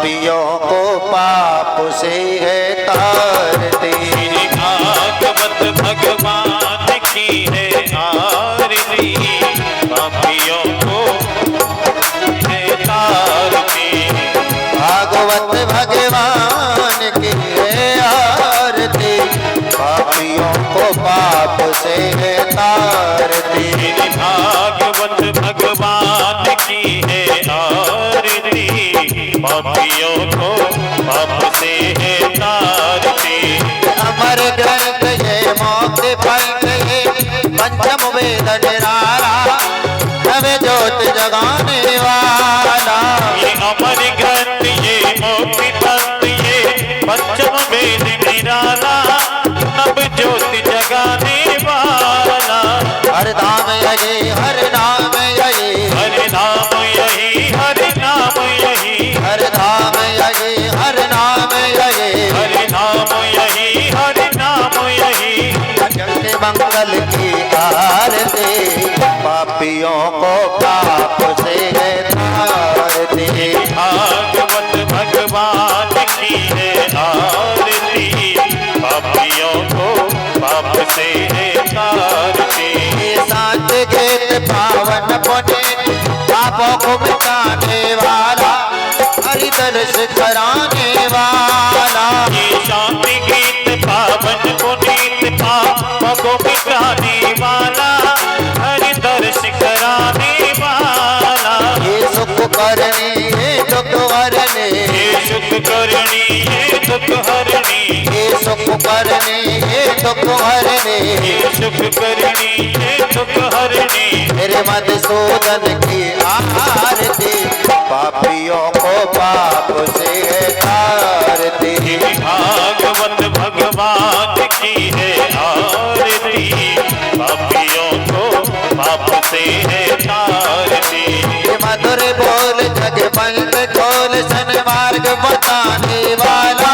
पापियों को पाप से है तारती। भागवत भगवान की है आरती, पापियों को है तारती। भागवत भगवान की है आरती, पापियों को पाप से है तारती। भागवत भगवान की है आरती, पापियों को पाप से है तारती। अमर ग्रंथ ये मोक्ष फल ये पंचम वेद निराला, नवे ज्योत जगाने वाला। ये अमर ग्रंथ ये मोक्ष फल ये पंचम वेद निराला, नव ज्योति जगाने वाला। हर नाम यही हर नाम यही, हर नाम यही हर नाम यही, हर नाम यही हर नाम यही, हर नाम यही हर नाम यही। जगत मंगल की आरती, पापियों को पाप से है तारती। भागवत भगवान की है आरती, पापियों को पाप से है तारती। शांत गीत पावन पुनीत, पापों को मिटाने वाला, हरि दर्श कराने वाला। ये शांति गीत पावन पुनीत, पापों को मिटाने वाला, हरि दर्श कराने वाला। ये सुख करनी ये दुख हरनी, ये सुख करनी ये दुख हरनी, ये सुख करनी ये दुख हरनी। ये सुख करनी ये दुख हरनी। मेरे मधुसूदन की आरती, पापियों को पाप से है तारती। भागवत भगवान की है आरती, पापियों को पाप से है तारती। मधुर बोल जग पंथ खोल, सन्मार्ग बताने वाला,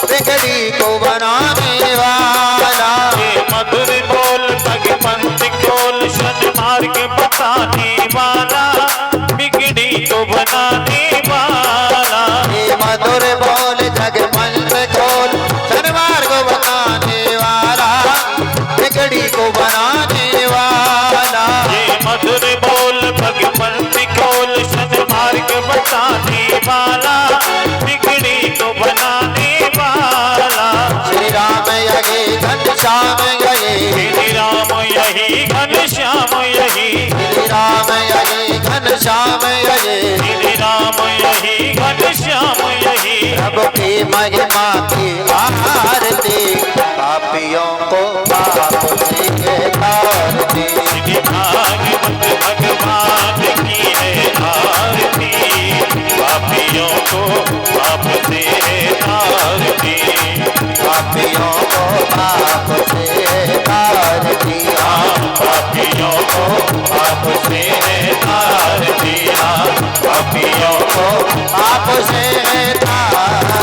बिगड़ी को बनाने वाला। ये मधुर बोल जग पंथ खोल, सन्मार्ग बताने वाला, बिगड़ी को बनाने वाला। ये मधुर बोल जग पंथ खोल, सन्मार्ग बताने वाला, बिगड़ी को बनाने वाला। ये मधुर बोल भगवंत खोल, सन्मार्ग बताने वाला, बिगड़ी को बनाने वाला। श्री राम यही घनश्याम यही, श्री राम यही घनश्याम यही, श्री राम यही घनश्याम यही। श्री राम यही घनश्याम यही। प्रभु की महिमा की आरती, पापियों को पाप से है तारती। भागवत भगवान की है आरती, पापियों को पाप से है तारती। पापियों को पाप से है तारती। पापियों को पाप से है तारती। पापियों को पाप से है तारती।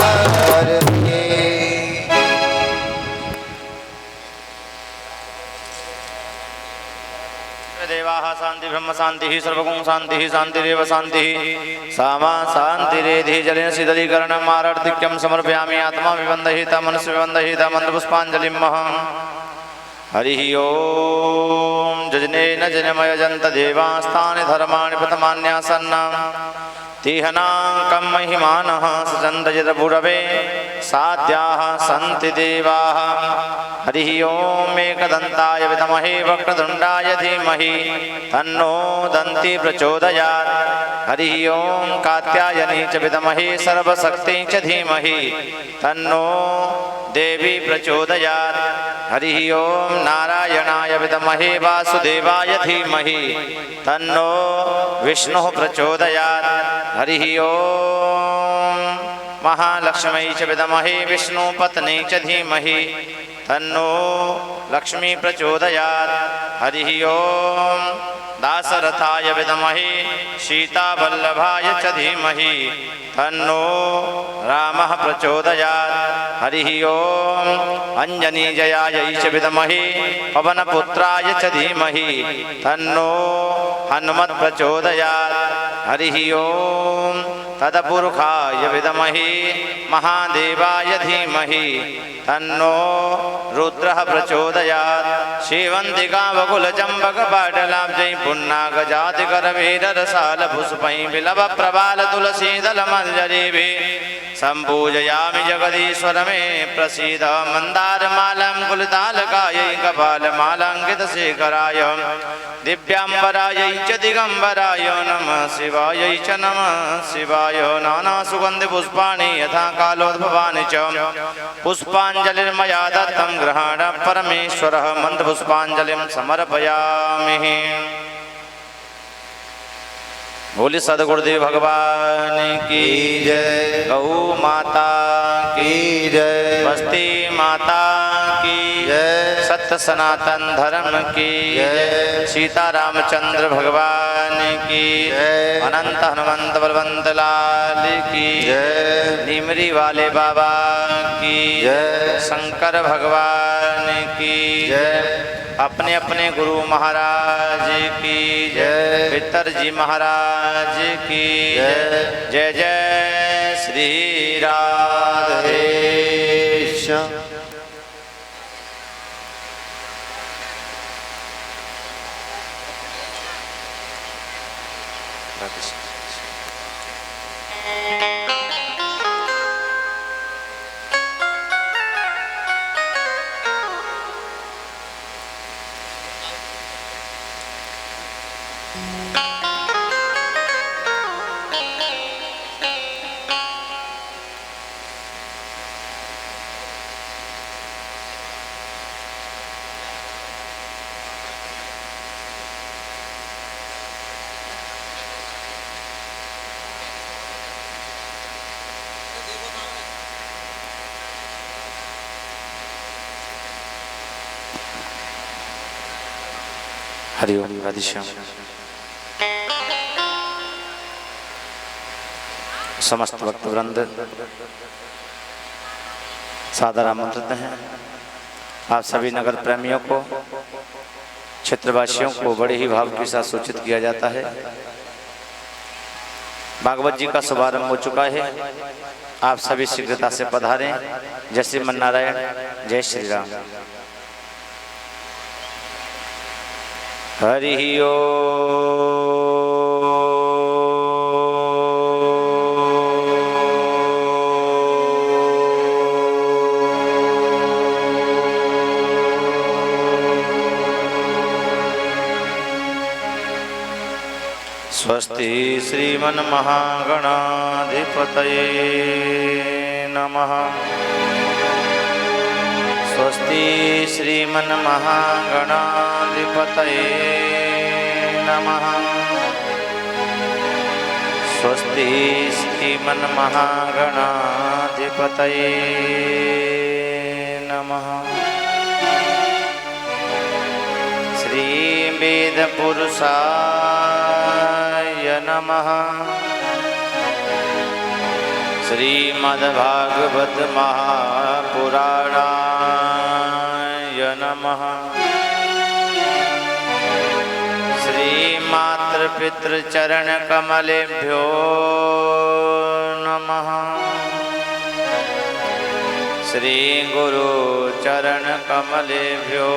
देवाः शांति ब्रह्म शांति सर्वगुण शांति शांतिरेव शांति सामा शांतिरेधि जलेन शीतलीकरणम् आरर्तिक्यं समर्पयामि आत्मा विबन्धहित मनस्य विबन्धहित मन्त्रपुष्पाञ्जलिं हरिः ओम जजनेन जनमयजन्त देवास्तानि धर्माणि प्रथमान्यासन्नां तिहनाङ्कं महिमानः सजन्त यद्भुरवे साध्याः सन्ति देवाः। हरिः ओम एकदन्ताय विद्महे वक्रतुण्डाय धीमहि तन्नो दन्ति प्रचोदयात्। हरिः ओम कात्यायनी च विद्महे सर्वशक्ति च धीमहि तन्नो देवी प्रचोदयात्। हरिः ओम नारायणाय विद्महे वासुदेवाय धीमहि तन्नो विष्णुः प्रचोदयात्। हरिः ओम महालक्ष्मी च विद्महे विष्णुपत्नी च धीमहि तन्नो लक्ष्मी प्रचोदयात्। हरिः ओम दासरथाय विद्महे सीतावल्लभाय च धीमहि तन्नो रामः प्रचोदयात्। हरिः ओम अंजनीजयाय च विद्महे पवनपुत्राय च धीमहि तन्नो हनुमत् प्रचोदयात्। हरि ओम तत्पुरुषाय विद्महे महादेवाय धीमहि तन्नो रुद्रः प्रचोदयात्। शेवन्तिका वकुलचम्पकपाटलाब्जै पुन्नागजातिकरवेदरसालपुष्पैः बिलवप्रबालतुलसीदलमञ्जरीभिः सम्पूजयामि जगदीश्वर मे प्रसीद। मन्दारमालां कुलितालकायै कपालमालाङ्कितशेखराय दिव्याम्बरायै च दिगम्बराय नमः शिवायै च नमः शिवाय। नानासुगन्धिपुष्पाणि यथा कालोद्भवानि च पुष्पाञ्जलिर्मया दत्तं गृहाण परमेश्वरः। मन्त्रपुष्पाञ्जलिं समर्पयामि। बोले सदगुरुदेव भगवान की जय। गौ माता की जय। बस्ती माता की जय। सत्य सनातन धर्म की जय। सीता रामचंद्र भगवान की जय। अनंत हनुमंत बलवंत लाल की जय। निमरी वाले बाबा की जय। शंकर भगवान की जय। अपने अपने गुरु महाराज की जय। पितर जी महाराज की जय। जय जय श्री राधे श्याम। हरि ओम राधेश्याम। समस्त भक्त वृंद सादर आमंत्रित हैं। आप सभी नगर प्रेमियों को, क्षेत्रवासियों को बड़े ही भाव के साथ सूचित किया जाता है। भागवत जी का शुभारंभ हो चुका है। आप सभी शीघ्रता से पधारें। जय श्रीमन नारायण, जय श्री राम। हरि स्वस्ति श्रीमन्महागणाधिपतये नमः। स्वस्ति श्रीमन्महागणाधिपतये नमः। स्वस्ति श्रीमन्महागणाधिपतये नमः। श्री वेदपुरुषाय नमः। श्रीमद्भागवत महापुराणाय नमः। श्रीमातृपितृचरणकमलेभ्यो नमः। श्रीगुरुचरणकमलेभ्यो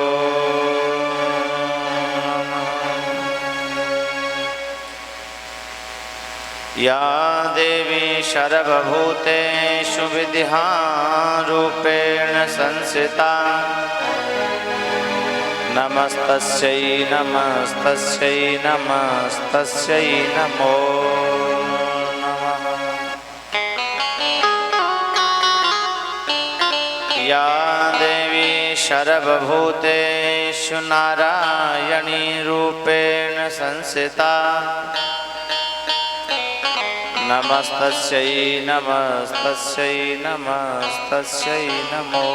या देवी सर्वभूतेषु विद्यारूपेण संस्थिता नमस्तस्यै नमस्तस्यै नमस्तस्यै नमो नमः। या देवी सर्वभूतेषु नारायणी रूपेण संस्थिता नमस्तस्यै नमस्तस्यै नमस्तस्यै नमो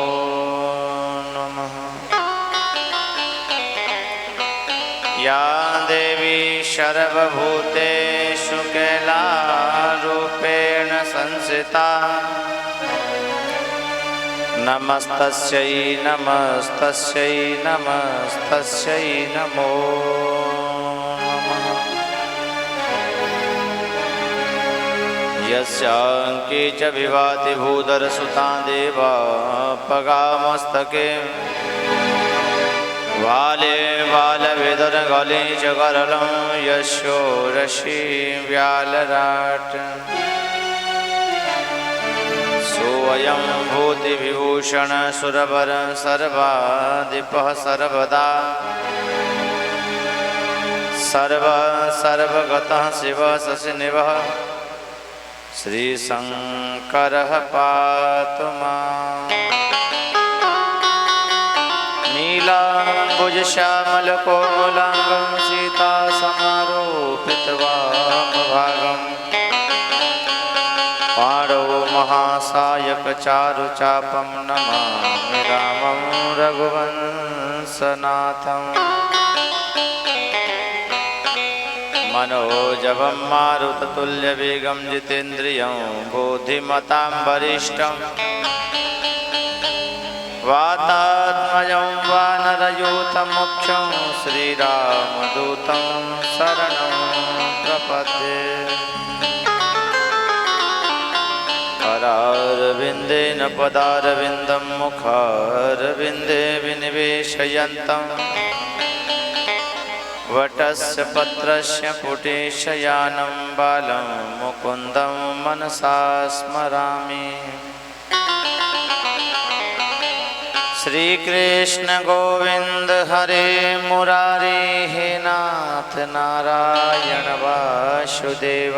नमः। या देवी सर्वभूतेषु कैलारूपेण संस्थिता नमस्तस्यै नमस्तस्यै नमस्तस्यै नमो नमः। यस्यांके च विभाति भूधरसुतां देवा पगामस्तके वाले बालवेदनगले च करलं यशोरसि व्यालराट सोऽयं भूतिविभूषण सुरवर सर्वाधिपः सर्वदा सर्वगतः शिव शशिनिभः श्रीशङ्करः पातु माम्। नीलाम्बुजश्यामलकोमलाङ्गं सीतासमारोपितवामभागम् पाणौ महासायकचारुचापं नमामि रामं रघुवंशनाथम्। मनोजवं मारुततुल्यवेगं जितेन्द्रियं बुद्धिमतां वरिष्ठं वातात्मजं वानरयूथमुख्यं श्रीरामदूतं शरणं प्रपद्ये। करारविन्देन पदारविन्दं मुखारविन्दे विनिवेशयन्तम् वटस्य पत्रस्य पुटेशयानं बालं मुकुन्दं मनसा स्मरामि। श्रीकृष्ण गोविंद हरे मुरारे हे नाथ नारायण वासुदेव।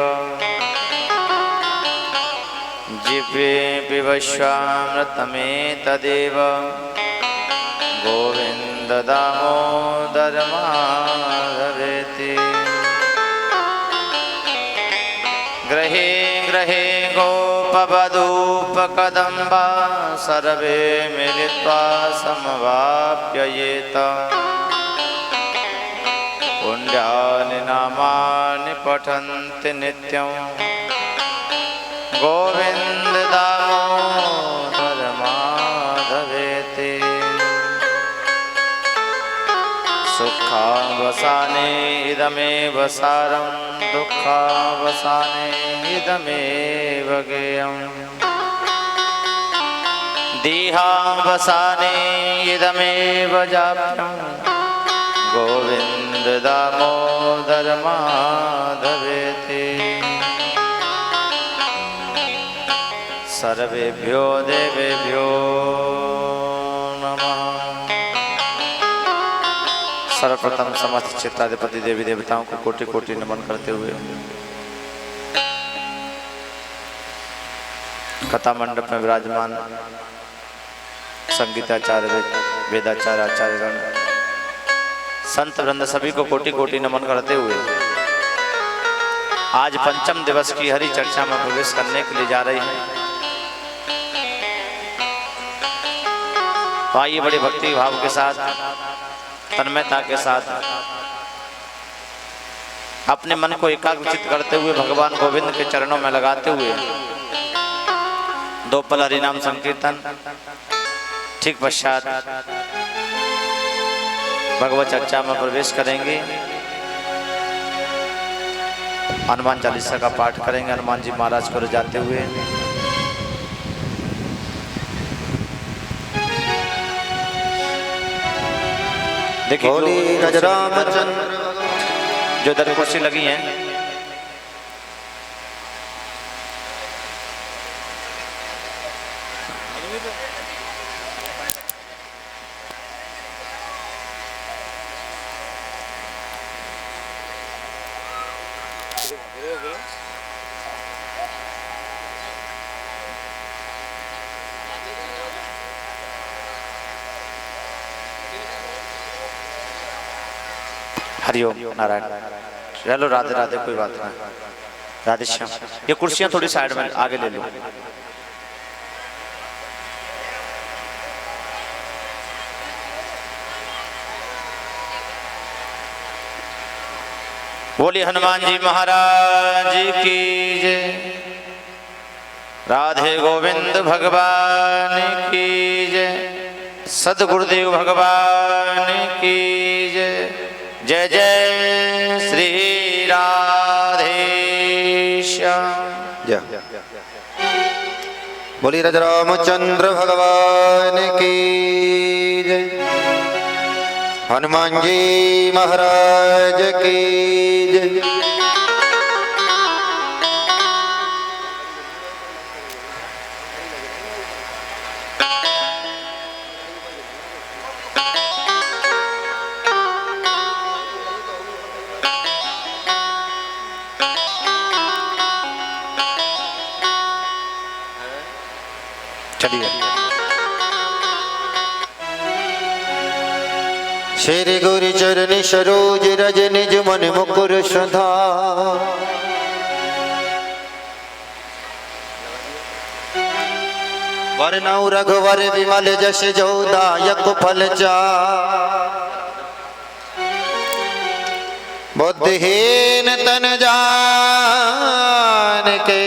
जिह्वे पिबश्वामृतमेतदेव गोविन्द दामोदर माधवेति। गृहे गृहे गोपवधूपकदम्बा सर्वे मिलित्वा समवाप्ययेत। पुण्यानि नामानि पठन्ति नित्यं गोविन्द दामोदर माधवेति। सुखावसाने इदमेव सारं दुःखावसाने इदमेव गेयम्। देहावसाने इदमेव जाप्यं गोविन्द दामोदर माधवेति। सर्वेभ्यो देवेभ्यो नमः। सर्वप्रथम समस्त चित्राधिपति देवी देवताओं को कोटि कोटि नमन करते हुए कथा मंडप में विराजमान संगीताचार्य वेदाचार्य आचार्यगण संत वृंद सभी को कोटि कोटि नमन करते हुए आज पंचम दिवस की हरि चर्चा में प्रवेश करने के लिए जा रही है। तो आइए बड़ी भक्ति भाव के साथ तन्मयता के साथ अपने मन को एकाग्रचित करते हुए भगवान गोविंद के चरणों में लगाते हुए दो पल हरिनाम संकीर्तन ठीक पश्चात भगवत चर्चा में प्रवेश करेंगे। हनुमान चालीसा का पाठ करेंगे हनुमान जी महाराज को रजाते हुए। देखिए जो दर कुर्सी लगी हैं हरिओम नारायण। चलो राधे राधे, कोई बात नहीं, राधे श्याम। ये कुर्सियां थोड़ी साइड में आगे ले लो। बोली हनुमान जी महाराज की जय। राधे गोविंद भगवान की जय। सद्गुरुदेव भगवान की जय। जय जय श्री राधे श्याम। जय। बोली राजा रामचंद्र भगवान की जय। हनुमान जी महाराज की जय। चलिए। श्री गुरु चरण सरोज रज निज मन मुकुर सुधा। वरनौ रघुवर विमल जस जो दायक फल चार। बुद्धिहीन तन जान के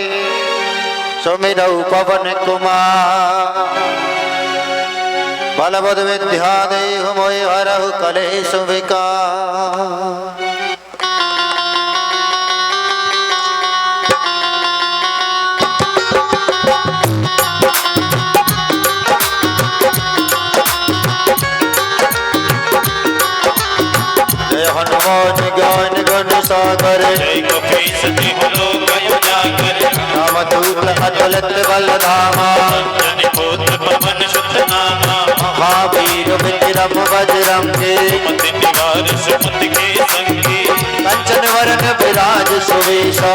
सुमिरौ पवन कुमार। बलबुध विद्या देहु मोहि हरहु कलेश विकार। जय हनुमान ज्ञान गुण सागर। जय कपीस तिहु लोक उजागर। रामदूत अतुलित बल धामा। अंजनी पुत्र पवन सुत नामा। महावीर विक्रम बजरंगी। सुमति निवार सुमति के संगी। कंचन वरन विराज सुवेशा।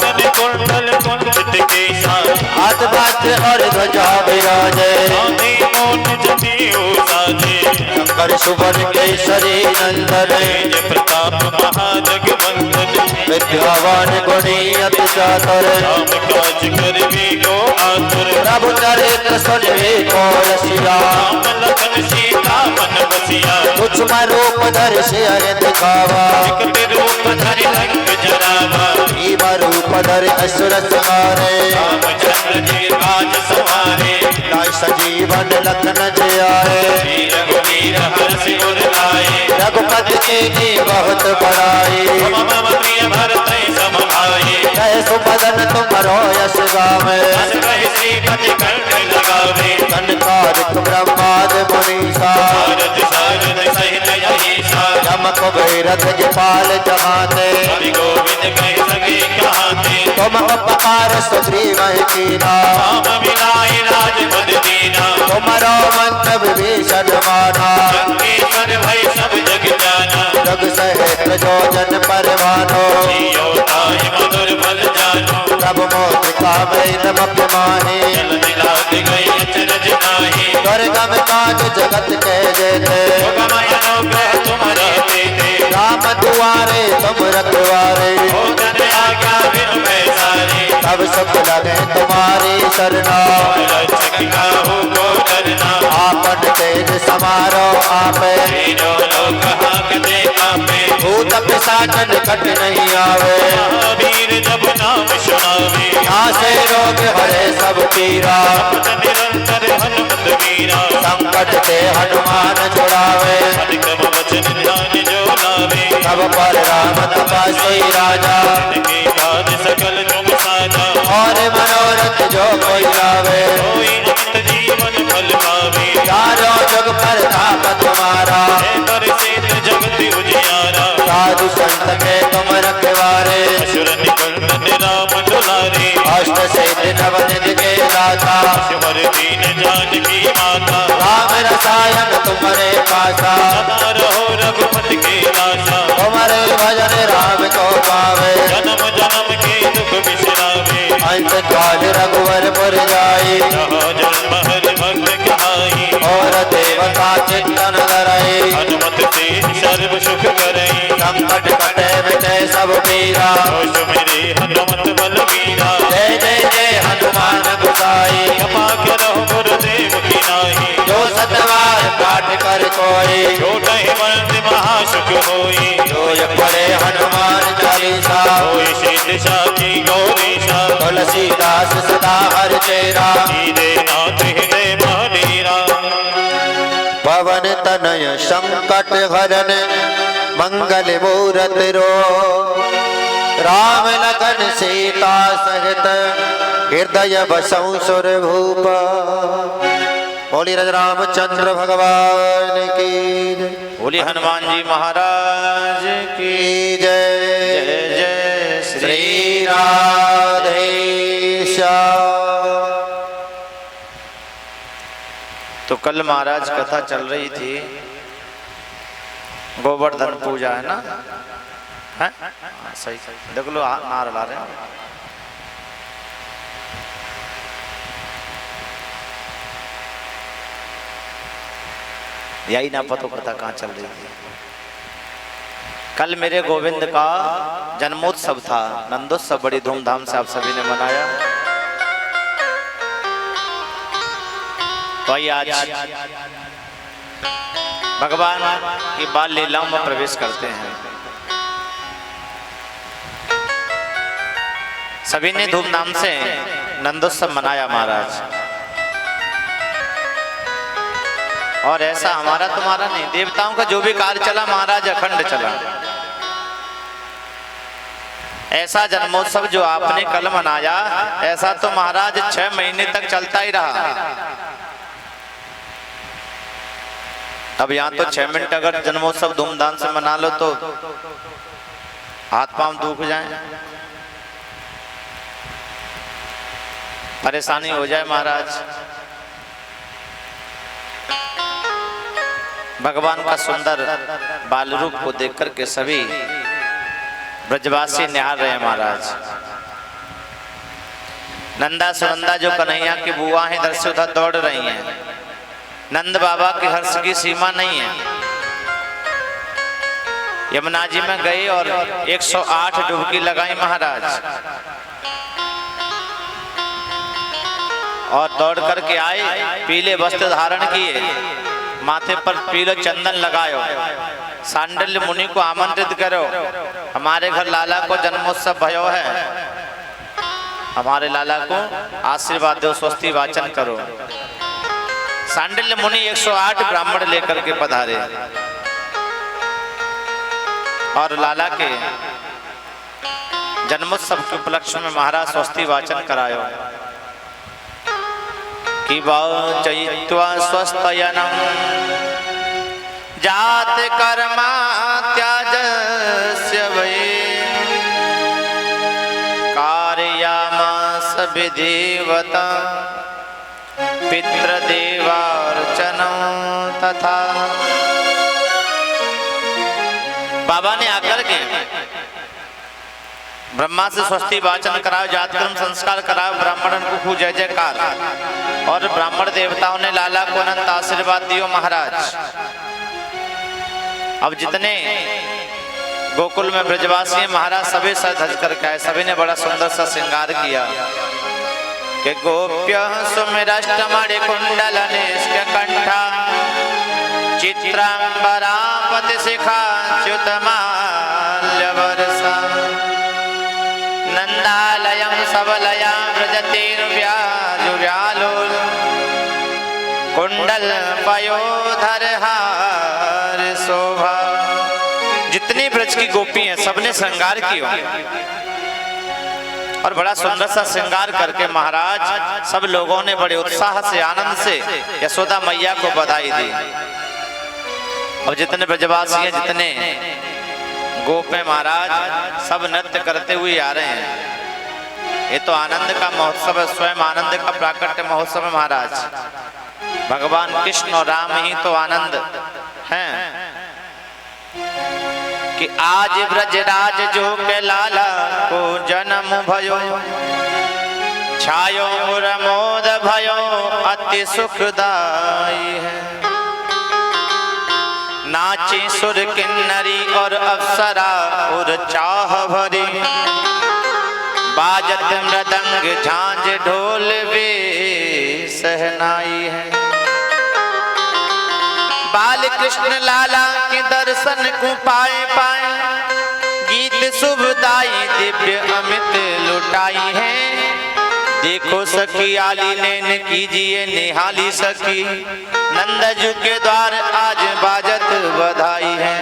कानन कुंडल कुंचित केसा। हाथ पात्र और ध्वजा विराजे। आदि मोन जनेऊ साजे। शंकर सुवन केसरी नंदन। तेज प्रताप महाजगवंदन। विद्यावान गुणी अति चातुर। राम काज करिबे को आतुर। प्रभु चरित्र सुनिबे को रसिया। राम लखन सीता मन बसिया। सूक्ष्म रूप धरि सिर दिखावा। विकट रूप धरि लंक जरावा। भीम रूप धरि असुर संहारे। रामचंद्र जी काज सवारे। लाय सजीवन लखन जियाए। श्री रघुवीर हर्षि उर लाए। रघुपति कीन्ही बहुत बड़ाई। मम मम प्रिय भरत सम भाई। जय सुपदन तुमरो यश गावे। अस कहि श्रीपति कंठ लगावे। संकारिक ब्रह्माद मुनीसा। सारद सारद सहित अहिसा। यम कुबेर दिगपाल जमाते। कवि गोविंद कहि सके कहाते। तुम उपकार सुग्रीव कीना। राम मिलाए राजपद दीना। तुमरो मंत्र विभीषण माना। लंकेश्वर भय सब जग जाना। जग सहित जो जन परवानो। जियो ताहि मधुर फल जानो। प्रभु मोदिका में नमक माही। जल दिलाद गई अचरज नाही। दुर्गम काज जगत के जेते। सुगमय अनुग्रह तुम्हारे तेते। राम दुआरे तुम रखवारे। हो जन आज्ञा बिनु पैसारे। सब सुख लगे तुम्हारी सरना। रक्षक काहू को डरना। आपन तेज समारो आपे। तीनों लोक हांकते कांपे। भूत पिशाच निकट नहीं आवे। महावीर जब नाम सुनावे। नासे रोग हरे सब पीरा। जपत निरंतर हनुमत वीरा। संकट ते हनुमान छुड़ावे। अधिकम वचन ध्यान जो लावे। सब पर राम तपस्वी राजा। जिनके काज सकल तुम साजा। और मनोरथ जो कोई लावे। कोई अमित जीवन फल पावे। चारों जग पर ताप तुम्हारा। है परिसेत जगत उजियारा। साधु संत के तुम रखवारे। असुर निकंदन राम दुलारे। अष्ट सिद्धि नव निधि के दाता। शिवर दीन जानकी माता। राम रसायन तुम्हारे पासा। सदा रहो रघुपति के दासा। तुम्हारे भजन राम को पावे। जन्म जन्म के दुख बिसरावे। अंत काल रघुवर पुर जाई। जहाँ जन्म हरि भक्त कहाई। और देवता चित्तन धरई। हनुमत से सर्व सुख करई। संकट कटे मिटे सब पीरा। दोष मेरे हनुमत बलवीरा। जय जय जय हनुमान गोसाई। क्षमा करो गुरुदेव की नाही। जो सतवार पाठ कर कोई। जो कहि वंद महासुख होई। जो ये पढ़े हनुमान चालीसा। होई सिद्ध साखी गौरीशा। तुलसीदास सदा हर तेरा। सीधे नाथ हृदय महावीरा। पवन तनय संकट हरन मंगल मूरत रो। राम लखन सीता सहित हृदय बसौ सुर भूप। बोली रज रामचंद्र भगवान की जय। बोली हनुमान जी महाराज की जय। जय जय श्री राधे श्याम। तो कल महाराज कथा चल रही थी, गोवर्धन पूजा है ना, है सही देख लो, नार ला रहे हैं। यही ना पता कथा कहाँ चल रही थी। कल मेरे गोविंद का जन्मोत्सव था, नंदोत्सव बड़ी धूमधाम से आप सभी ने मनाया। तो आज भगवान की बाल लीलाओं में प्रवेश करते हैं। सभी ने धूमधाम से नंदोत्सव मनाया महाराज, और ऐसा हमारा तुम्हारा नहीं, देवताओं का जो भी कार्य चला महाराज अखंड चला। ऐसा जन्मोत्सव जो आपने कल मनाया, ऐसा तो महाराज 6 महीने तक चलता ही रहा। अब यहाँ तो 6 मिनट अगर जन्मोत्सव धूमधाम से मना लो तो हाथ पांव दुख जाए, परेशानी हो जाए महाराज। भगवान का सुंदर बाल रूप को देख करके सभी ब्रजवासी निहार रहे हैं महाराज। नंदा सुनंदा जो कन्हैया की बुआ है, इधर से उधर दौड़ रही हैं। नंद बाबा के हर्ष की सीमा नहीं है। यमुना जी में गए और 108 डुबकी लगाई महाराज, और दौड़ करके आए, पीले वस्त्र धारण किए, माथे पर पीले चंदन लगायो, सांडल्य मुनि को आमंत्रित करो, हमारे घर लाला को जन्मोत्सव भयो है, हमारे लाला को आशीर्वाद दो, स्वस्ति वाचन करो। सांडल्य मुनि 108 ब्राह्मण लेकर के पधारे और लाला के जन्मोत्सव के उपलक्ष्य में महाराज स्वस्ति वाचन करायो कि वाचयित्वा स्वस्तयनम जात कर्मा त्याजस्य वै कारयामास विधिवता पितृदेवार्चनं तथा। बाबा ने आकर के ब्रह्मा से स्वस्ति वाचन कराओ, जातकर्म संस्कार कराओ, ब्राह्मणों को खूब जय जयकार, और ब्राह्मण देवताओं ने लाला को अनंत आशीर्वाद दियो महाराज। अब जितने गोकुल में ब्रजवासी महाराज सभी सज धज करके आए, सभी ने बड़ा सुंदर सा श्रृंगार किया कि गोप्य सुमिरष्टमणि कुंडल निष्क कंठा चित्रांबरापति शिखा च्युतमाल्य वर्षा नंदालयं सबलया व्रजतेर्व्याजुव्यालोल कुंडल पयोधर हार शोभा। जितनी ब्रज की गोपी हैं सबने श्रृंगार किया और बड़ा सुंदर सा श्रृंगार करके महाराज सब लोगों ने बड़े उत्साह से आनंद से यशोदा मैया को बधाई दी। और जितने ब्रजवासी हैं, जितने गोप हैं महाराज, सब नृत्य करते हुए आ रहे हैं। ये तो आनंद का महोत्सव है, स्वयं आनंद का प्राकट्य महोत्सव है महाराज। भगवान कृष्ण और राम ही तो आनंद हैं कि आज ब्रजराज जो के लाला को जन्म भयो छायो प्रमोद भयो अति सुखदाई है। नाचे सुर किन्नरी और अप्सरा और चाह भरी बाजत मृदंग झांझ ढोल वे सहनाई है। बाल कृष्ण लाला के दर्शन को पाए पाए गीत शुभदाई दिव्य अमित लुटाई है। देखो सखी आली नैन कीजिए निहाली सखी नंदजू के द्वार आज बाजत बधाई है।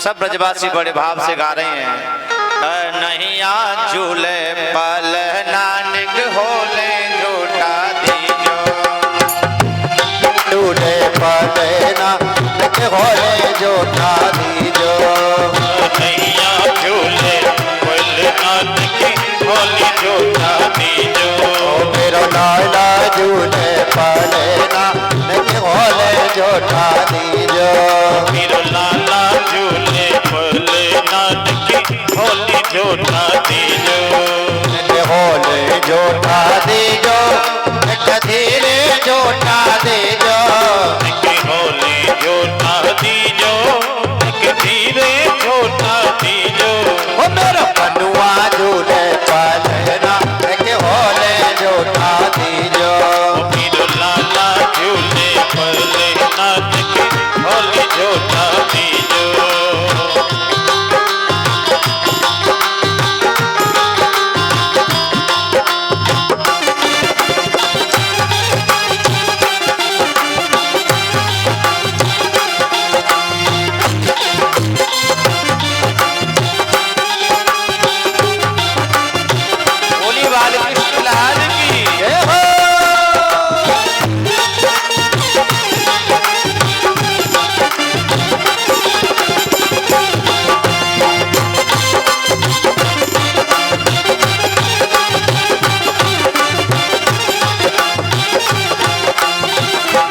सब ब्रजवासी बड़े भाव से गा रहे हैं नैया झूले पल नानक होले झूठा दीजो झूले पल नानक होले झूठा दीजो नैया झूले पल नानक होले झूठा दीजो मेरो लाला झूले पल नानक होले झूठा दीजो मेरो लाला झूले पल नानक होले झूठा दीजो होले झूठा दीजो धीरे झूठा दीजो होले झूठा दीजो धीरे झूठा दीजो ओ मेरा पनुआ झूले पलना होले झूठा दीजो मेरो लाला झूले पल नानक होले झूठा दीजो बोली बालकृष्ण लाल की जय हो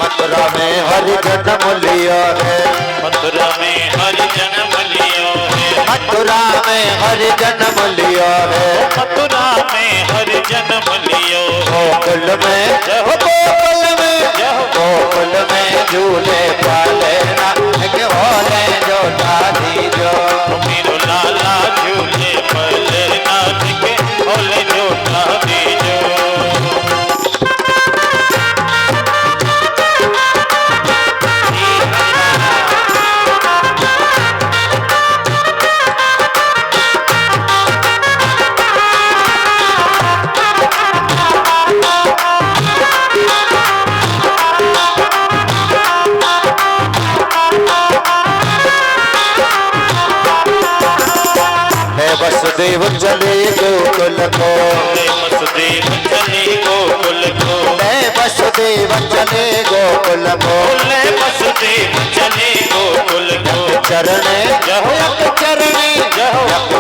मथुरा में हरि जन्म लिया है मथुरा में हरि जन्म लियो है मथुरा में हरि जन्म लिया है मथुरा में हरि जन्म लियो गोकुल में गोकुल में झूले पाले नानक होले झूठा दीजो मेरो लाला झूले पल नानक होले झूठा दीजो है वसुदेव चले गोकुल को वसुदेव चले गोकुल को है वसुदेव चले गोकुल को वसुदेव चले गोकुल को चरण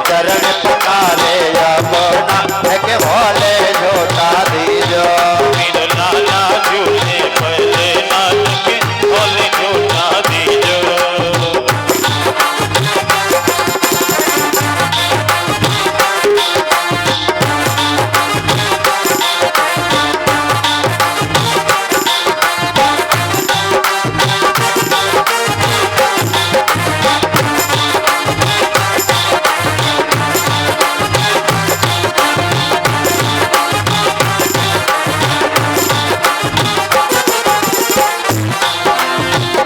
चरण पुकारे अपना के होले झूठा दीजो मेरो लाला झूले पल नानक होले झूठा दीजो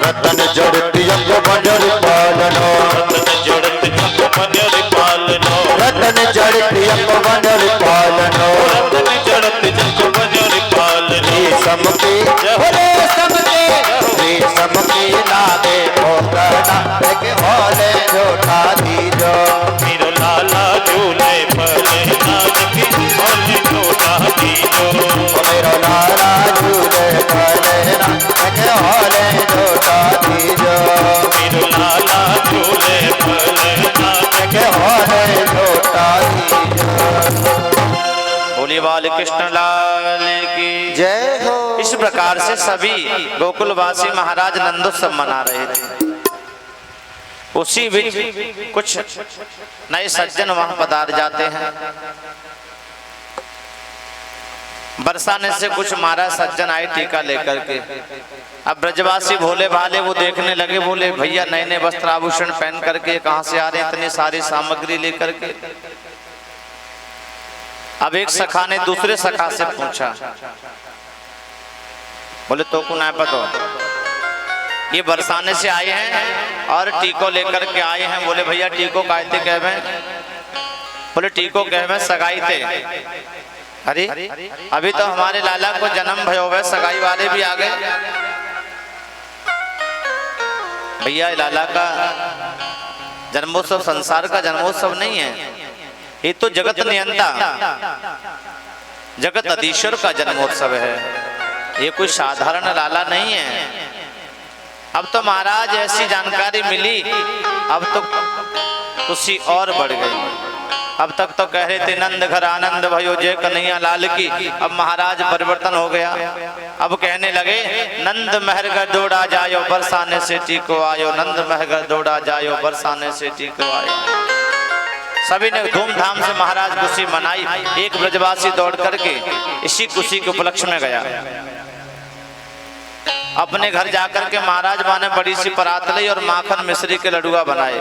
रतन जड़ती बनर पालनो रतन जड़त जप बनर पालनो रतन जड़ती बनर पालनो रतन जड़त जप बनर पालनो समके समके लागे ठोकना के होले झूठा दीजो मेरो लाला झूले पल नानक होले झूठा दीजो मेरो लाला झूले पलना के होले झूठा दीजो मेरो लाला झूले पल नानक के होले झूठा दीजो बोली बालकृष्ण लाल की जय हो इस प्रकार से सभी गोकुलवासी महाराज नंदोत्सव मना रहे थे। उसी बीच कुछ नए सज्जन वहां पधार जाते हैं। बरसाने से कुछ महाराज सज्जन आए टीका लेकर के। अब ब्रजवासी भोले भाले वो देखने लगे, बोले भैया नए नए वस्त्र आभूषण पहन करके कहां से आ रहे हैं, इतनी सारी सामग्री लेकर के। अब एक सखा ने दूसरे सखा से पूछा, बोले तो को ना पता, ये बरसाने से आए हैं और टीको लेकर के आए हैं। बोले भैया टीको कहते कहवे, बोले टीको कहवे सगाई थे। अरे अभी तो हमारे लाला को जन्म भयो है, सगाई वाले भी आ गए। भैया लाला का जन्मोत्सव संसार का जन्मोत्सव नहीं है, ये तो जगत नियंता जगत अधीश्वर का जन्मोत्सव है, ये कोई साधारण लाला नहीं है। अब तो महाराज ऐसी जानकारी मिली, अब तो खुशी और बढ़ गई। अब तक तो कह रहे थे नंद घर आनंद भयो जय कन्हैया लाल की, अब महाराज परिवर्तन हो गया। अब कहने लगे नंद महरगर दौड़ा जायो बरसाने से टीको आयो, नंद महरगर दौड़ा जायो बरसाने से टीको आयो। सभी ने धूमधाम से महाराज खुशी मनाई। एक ब्रजवासी दौड़ करके इसी खुशी के उपलक्ष्य में गया। अपने घर जाकर के महाराज माँ ने बड़ी सी परात ली और माखन मिश्री के लड्डुआ बनाए।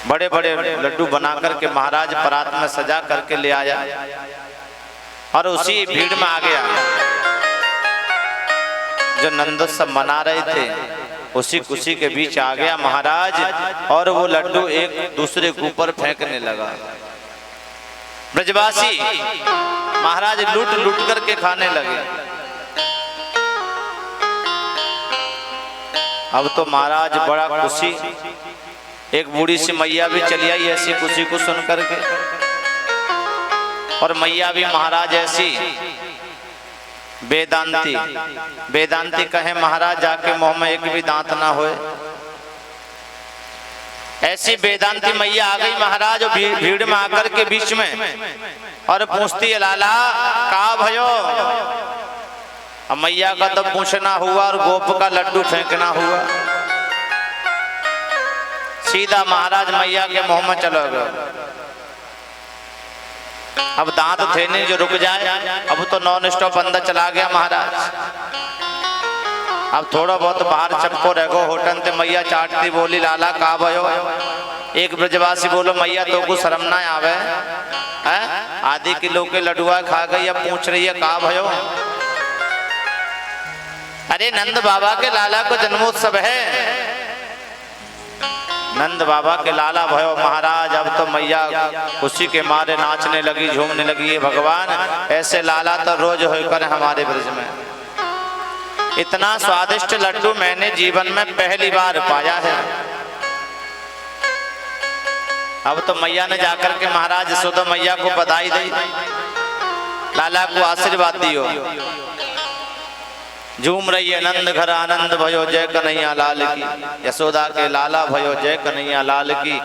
बड़े बड़े लड्डू बना करके महाराज परात में सजा करके ले आया और उसी भीड़ में आ गया। जो नंदोत्सव मना रहे थे उसी खुशी के बीच आ गया महाराज और वो लड्डू एक दूसरे के ऊपर फेंकने लगा। ब्रजवासी महाराज लूट लूट करके खाने लगे। अब तो महाराज बड़ा खुशी, एक बूढ़ी सी मैया भी चली आई ऐसी खुशी को सुन करके, और मैया भी महाराज ऐसी वेदांती वेदांती कहे महाराज जाके मुंह में एक भी दांत ना होए, ऐसी वेदांती मैया आ गई महाराज भीड़ में आकर के बीच में और पूछती है लाला का भयो। अब मैया का तो पूछना हुआ और गोप का लड्डू फेंकना हुआ। सीधा महाराज मैया के मुंह में चला गया। अब दांत थे नहीं जो रुक जाए, अब तो नॉन स्टॉप अंदर चला गया महाराज। अब थोड़ा बहुत बाहर चपको रह गो होटन ते मैया चाटती बोली लाला का भयो। एक ब्रजवासी बोलो मैया तो को शर्म ना आवे है, आधी किलो के लड्डुआ खा गई अब पूछ रही है का भयो। अरे नंद बाबा के लाला को जन्मोत्सव है, नंद बाबा के लाला भयो महाराज। अब तो मैया खुशी के मारे नाचने लगी झूमने लगी। भगवान ऐसे लाला तो रोज होकर हमारे ब्रज में। इतना स्वादिष्ट लड्डू मैंने जीवन में पहली बार पाया है। अब तो मैया ने जाकर के महाराज यशोदा मैया को बधाई दी, लाला को आशीर्वाद दियो। झूम रही है नंद घर आनंद भयो जय कन्हैया लाल की, यशोदा के लाला भयो जय कन्हैया लाल की।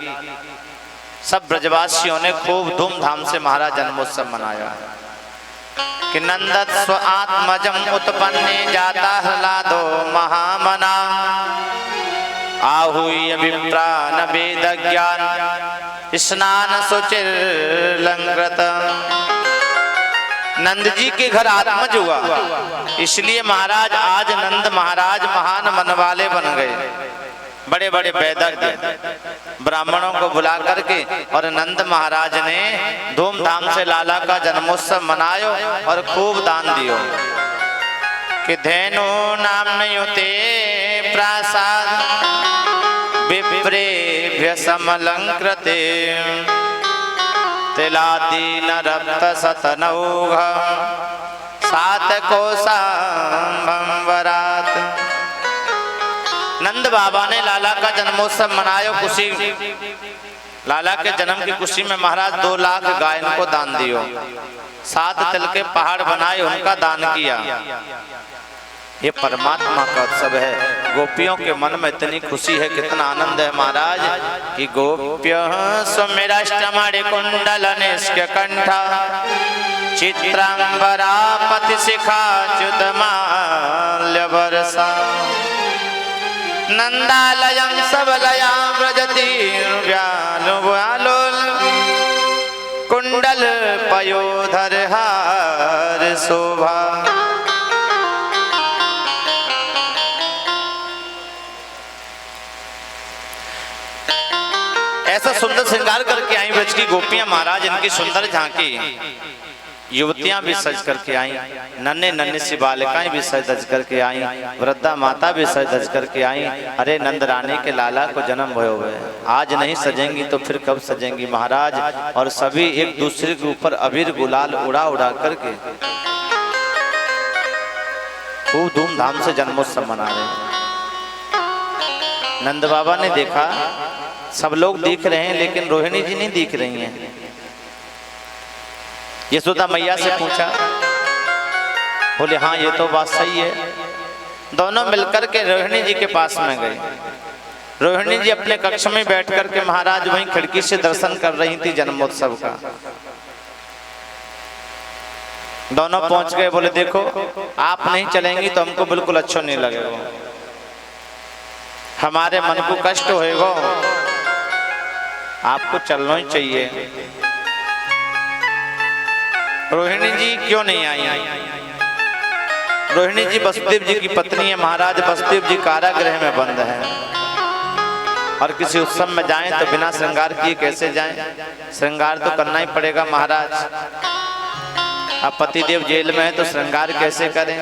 सब ब्रजवासियों ने खूब धूमधाम से महाराज जन्मोत्सव मनाया कि नंदत स्व आत्मजम उत्पन्ने जाता ह्लादो महामना आहूय विप्रा न वेद ज्ञान स्नान सुचिर लंकृत। नंद जी के घर आत्मज हुआ, इसलिए महाराज आज नंद महाराज महान मन वाले बन गए। बड़े बड़े वैदज्ञ ब्राह्मणों को बुला करके और नंद महाराज ने धूमधाम से लाला का जन्मोत्सव मनायो और खूब दान दियो कि धेनु नाम युते प्रासाद विप्रेभ्य समलंकृते तिलादीन रक्त सतनौघ सात कोसांबरात। नंद बाबा ने लाला का जन्मोत्सव मनायो खुशी, लाला के जन्म की खुशी में महाराज 2 लाख गायन को दान दियो, 7 तिल के पहाड़ बनाए उनका दान किया। ये परमात्मा का उत्सव है। गोपियों के मन में इतनी खुशी है, कितना आनंद है महाराज कि गोप्य सुमिरष्टमणि कुंडल निष्क्य कंठा चित्रांबरा पति शिखा च्युत माल्य वर्षा नंदालयं सबलया व्रजति व्यालोल कुंडल पयोधर हार शोभा। ऐसा सुंदर श्रृंगार करके आई ब्रज की गोपियां महाराज, इनकी सुंदर झांकी। युवतियां भी सज करके आई, नन्हे नन्हे सी बालिकाएं भी सज धज करके आई, वृद्धा माता भी सज धज करके आई। अरे नंद रानी के लाला को जन्म हुए हुए, आज नहीं सजेंगी तो फिर कब सजेंगी महाराज। और सभी एक दूसरे के ऊपर अबीर गुलाल उड़ा उड़ा करके खूब धूमधाम से जन्मोत्सव मना रहे। नंद बाबा ने देखा सब लोग दिख रहे हैं लेकिन रोहिणी जी नहीं दिख रही हैं। यशोदा मैया से पूछा, बोले हाँ ये तो बात सही है। दोनों मिलकर के रोहिणी जी के पास में गए। रोहिणी जी अपने कक्ष में बैठ करके महाराज वहीं खिड़की से दर्शन कर रही थी जन्मोत्सव का। दोनों पहुंच गए, बोले देखो आप नहीं चलेंगी तो हमको बिल्कुल अच्छा नहीं लगेगा, हमारे मन को कष्ट होएगा, आपको चलना ही चाहिए। रोहिणी जी क्यों नहीं आई? रोहिणी जी वसुदेव जी की पत्नी है। महाराज वसुदेव जी कारागृह में बंद है और किसी उत्सव में जाएं तो बिना श्रृंगार किए कैसे जाएं? श्रृंगार तो करना ही पड़ेगा महाराज। अब पतिदेव जेल में है तो श्रृंगार कैसे करें?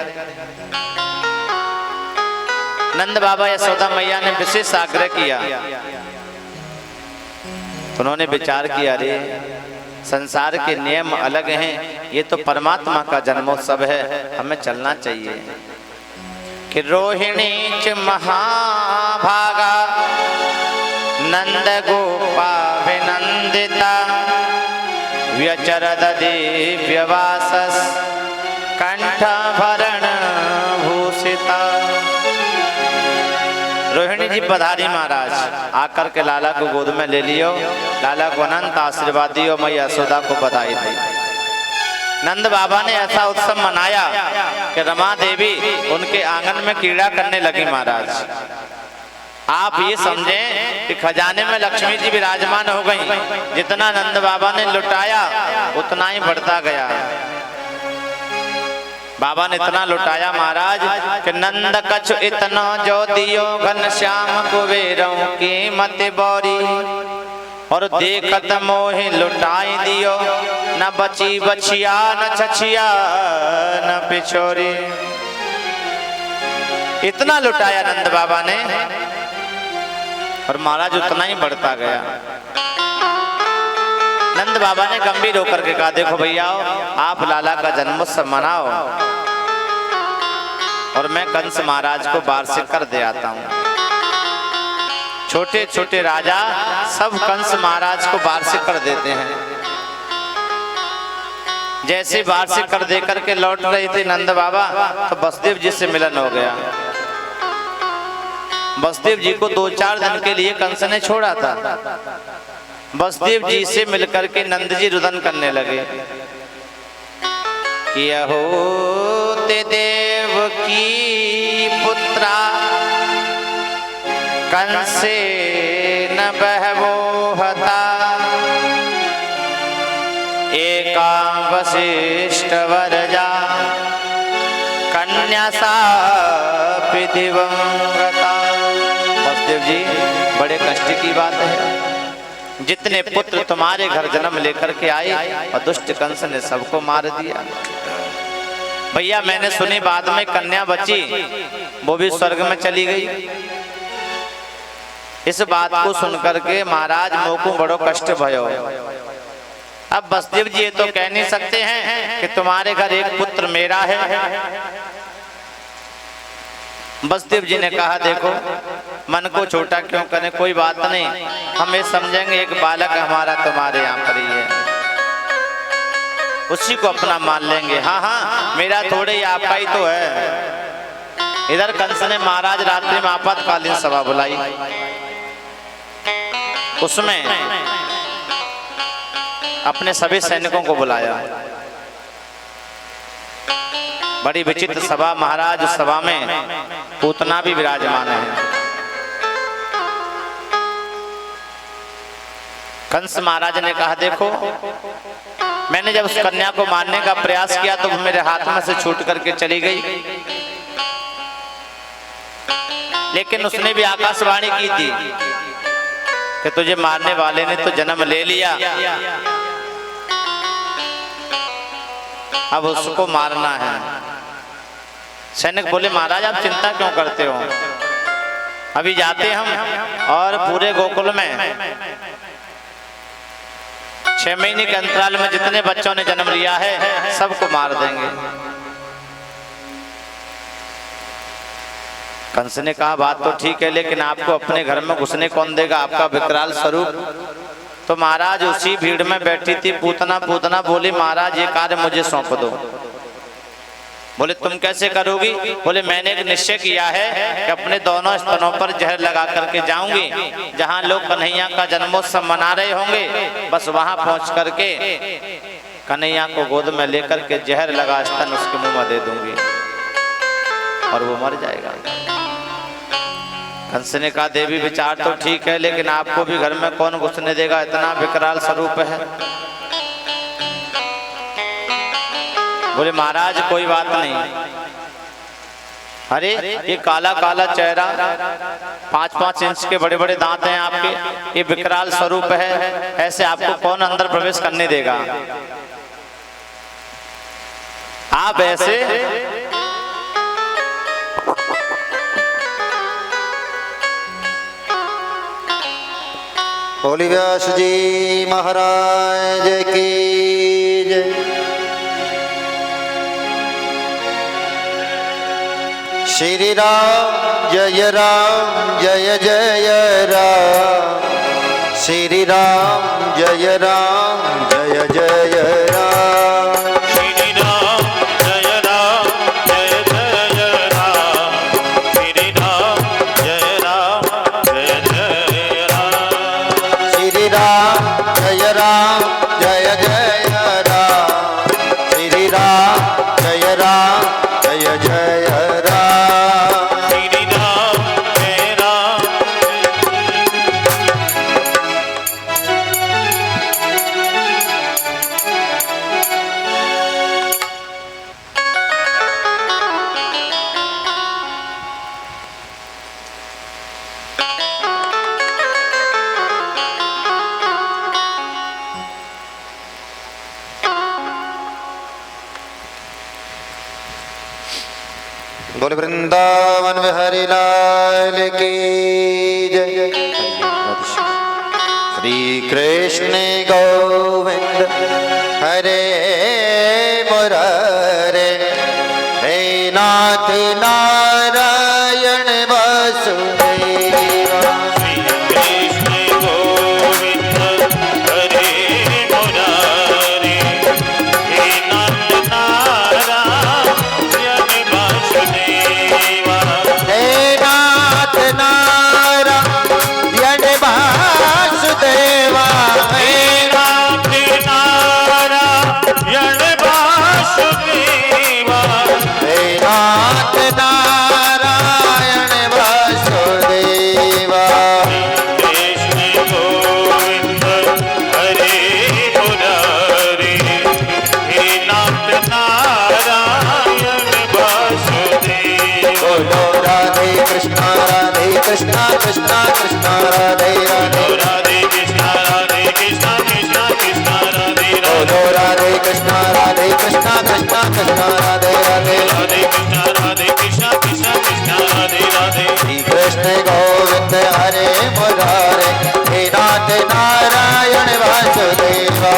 नंद बाबा यशोदा मैया ने विशेष आग्रह किया। उन्होंने विचार किया, अरे संसार के नियम अलग हैं, ये तो परमात्मा का जन्मोत्सव है, हमें चलना चाहिए। कि रोहिणी च महाभागा नंद गोपाभिनंदिता व्यचरद दिव्यवासस कंठभरण भूषिता। रोहिणी जी पधारी महाराज, आकर के लाला को गोद में ले लियो, लाला को अनंत आशीर्वाद दियो, मैं यशोदा को बधाई दी। नंद बाबा ने ऐसा उत्सव मनाया कि रमा देवी उनके आंगन में कीड़ा करने लगी महाराज। आप ये समझें कि खजाने में लक्ष्मी जी विराजमान हो गई। जितना नंद बाबा ने लुटाया उतना ही बढ़ता गया। बाबा ने इतना लुटाया महाराज कि नंद कछ इतना जो दियो घनश्याम कुबेरों की मत बोरी, और देखत मोहि लुटाई दियो, न बची बछिया न छछिया न पिछोरी। इतना लुटाया नंद बाबा ने और महाराज उतना ही बढ़ता गया। नंद बाबा ने गंभीर होकर के कहा, देखो भैया आप लाला का जन्मोत्सव मनाओ और मैं कंस महाराज को वार्षिक कर दे आता हूँ। छोटे छोटे राजा सब कंस महाराज को वार्षिक कर देते हैं। जैसे वार्षिक कर दे करके लौट रहे थे नंद बाबा तो वसुदेव जी से मिलन हो गया। वसुदेव जी को 2-4 दिन के लिए कंस ने छोड़ा था। वसुदेव जी से मिलकर के नंद जी रुदन करने लगे कि अहो ते देव की पुत्रा कंसे न बहवो हता, एका वशिष्ठ वरजा कन्या सा दिवंगता। वसुदेव जी बड़े कष्ट की बात है, जितने पुत्र तुम्हारे घर जन्म लेकर के आए और दुष्ट कंस ने सबको मार दिया। भैया मैंने सुनी बाद में कन्या बची, वो भी स्वर्ग में चली गई। इस बात को सुनकर के महाराज मोह को बड़ो कष्ट भयो। अब वसुदेव जी ये तो कह नहीं सकते हैं कि तुम्हारे घर एक पुत्र मेरा है। वसुदेव जी ने कहा, देखो मन को छोटा क्यों करें, कोई बात नहीं, हम ये समझेंगे एक बालक हमारा तुम्हारे यहाँ पर ही है, उसी को अपना मान लेंगे। हाँ हाँ मेरा थोड़े ही आपका ही तो है। इधर कंस ने महाराज रात्रि में आपातकालीन सभा बुलाई। उसमें अपने सभी सैनिकों को बुलाया। बड़ी विचित्र सभा महाराज। उस सभा में पूतना भी विराजमान है। कंस महाराज ने कहा, देखो मैंने जब उस कन्या को मारने का प्रयास किया तो मेरे हाथ में से छूट करके चली गई, लेकिन उसने भी आकाशवाणी की थी कि तुझे मारने वाले ने तो जन्म ले लिया, अब उसको मारना है। सैनिक बोले, महाराज आप चिंता क्यों करते हो, अभी जाते हम और पूरे गोकुल में 6 महीने के अंतराल में जितने बच्चों ने जन्म लिया है सबको मार देंगे। कंस ने कहा बात तो ठीक है, लेकिन आपको अपने घर में घुसने कौन देगा, आपका विकराल स्वरूप। तो महाराज उसी भीड़ में बैठी थी पूतना। पूतना बोली महाराज ये कार्य मुझे सौंप दो। बोले तुम कैसे करोगी? बोले मैंने एक निश्चय किया है कि अपने दोनों स्तनों पर जहर लगा करके जाऊंगी, जहां लोग कन्हैया का जन्मोत्सव मना रहे होंगे, बस वहां पहुंच करके कन्हैया को गोद में लेकर के जहर लगा स्तन उसके मुंह में दे दूंगी और वो मर जाएगा। कंस ने कहा देवी विचार तो ठीक है, लेकिन आपको भी घर में कौन घुसने देगा, इतना विकराल स्वरूप है। बोले महाराज कोई बात नहीं। अरे ये काला काला चेहरा, 5-5 इंच के बड़े बड़े दांत हैं आपके, ये विकराल स्वरूप है, ऐसे आपको कौन अंदर प्रवेश करने देगा? आप ऐसे बोली व्यास जी महाराज की जय। श्री राम जय जय राम, श्री राम जय जय जय राम। श्री राम जय जय राम, श्री राम जय जय राम। श्री राम जय जय राम, श्री राम जय जय राम। श्री राम जय राम। बोल वृंदावन बिहारी लाल की जय। श्री कृष्ण गोविंद हरे मुरारे, हे नाथ नारायण वासुदेवा। कृष्ण गोविंद हरे मुरारे, हे नाथ नारायण वासुदेवा। हे नाथ नारायण वासुदेवा, हे नाथ नारायण वासुदेवा। हे नाथ नारायण वासुदेवा। कृष्ण गोविंद हरे मुरारे, हे नाथ नारायण वासुदेवा। बोलो राधे कृष्णा कृष्णा कृष्णा राधे राधे। राधे कृष्णा कृष्णा कृष्णा राधे राधे। बोलो राधे कृष्णा कृष्णा कृष्णा राधे राधे। राधे कृष्णा कृष्णा राधे राधे। श्री कृष्ण गोविंद हरे मुरारे, हे नाथ नारायण वासुदेवा।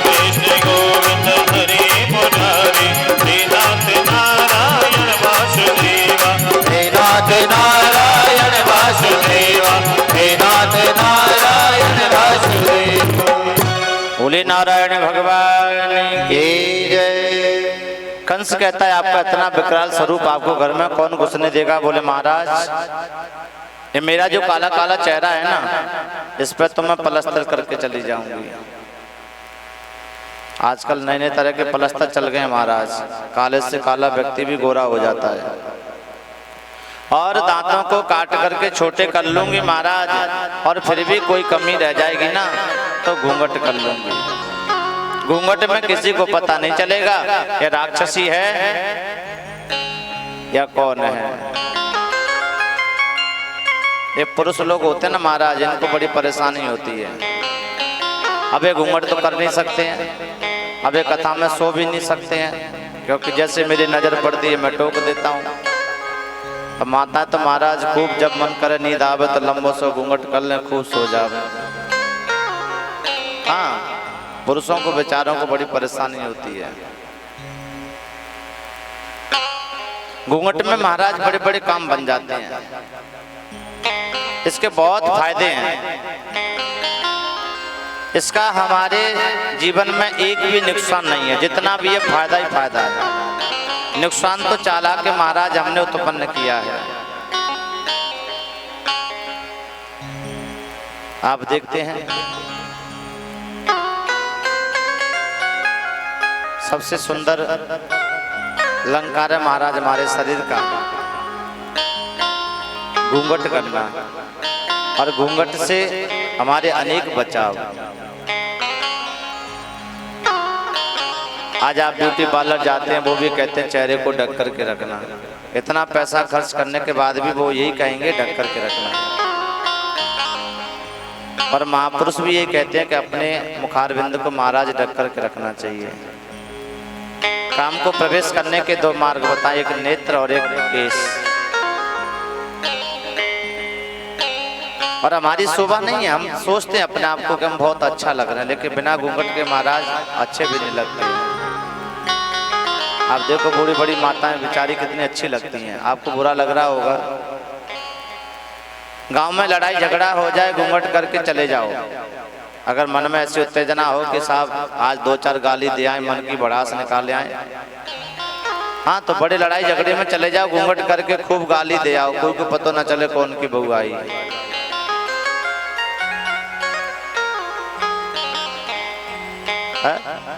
कृष्ण गोविंद हरे मुरारे, हे नाथ नारायण वासुदेवा। हे नाथ नारायण वासुदेवा, हे नाथ नारायण वासुदेवा। बोले नारायण भगवान की। की जय। कंस कहता है आपका इतना विकराल स्वरूप आपको घर में कौन घुसने देगा? बोले महाराज ये मेरा जो काला काला चेहरा है ना, इस पर तो मैं पलस्तर करके चली जाऊंगी। आजकल नए नए तरह के पलस्तर चल गए महाराज, काले से काला व्यक्ति भी गोरा हो जाता है। और दांतों को काट करके छोटे कर लूंगी महाराज, और फिर भी कोई कमी रह जाएगी ना तो घूंघट कर लूंगी। घूंघट में किसी को पता नहीं चलेगा ये राक्षसी है या कौन है। ये पुरुष लोग होते हैं ना महाराज, इनको बड़ी परेशानी होती है। अब ये घूंघट तो कर नहीं सकते हैं, अब ये कथा में सो भी नहीं सकते हैं, क्योंकि जैसे मेरी नजर पड़ती है मैं टोक देता हूँ। अब माता तो महाराज खूब जब मन करे नींद आवे तो लंबो सो घूंघट कर ले, खूब सो जावे। हाँ, पुरुषों को बेचारों को बड़ी परेशानी होती है। घूंघट में महाराज बड़े बड़े काम बन जाते हैं। इसके बहुत फायदे हैं। इसका हमारे जीवन में एक भी नुकसान नहीं है, जितना भी है फायदा ही फायदा है। नुकसान तो चाला के महाराज हमने उत्पन्न किया है। आप देखते हैं सबसे सुंदर अलंकार है महाराज हमारे शरीर का घूंघट करना, और घूंघट से हमारे अनेक बचाव। आज आप ब्यूटी पार्लर जाते हैं, वो भी कहते हैं चेहरे को ढक करके रखना। इतना पैसा खर्च करने के बाद भी वो यही कहेंगे ढक करके रखना। और महापुरुष भी यही कहते हैं कि अपने मुखारविंद को महाराज ढक करके रखना चाहिए। काम को प्रवेश करने के दो मार्ग बताएं, एक नेत्र और एक केश। और हमारी शोभा नहीं है, हम सोचते हैं अपने आप को कि हम बहुत अच्छा लग रहे हैं, लेकिन बिना घूंघट के महाराज अच्छे भी नहीं लगते। आप देखो बूढ़ी बड़ी माताएं बेचारी कितनी अच्छी लगती हैं, आपको बुरा लग रहा होगा। गांव में लड़ाई झगड़ा हो जाए, घूंघट करके चले जाओ। अगर मन में ऐसी उत्तेजना हो कि साहब आज दो चार गाली दे आए, मन की भड़ास निकाल आए, हाँ तो बड़े लड़ाई झगड़े में चले जाओ, घूंघट करके खूब गाली दे आओ, कोई को पता न चले कौन की बहू आई।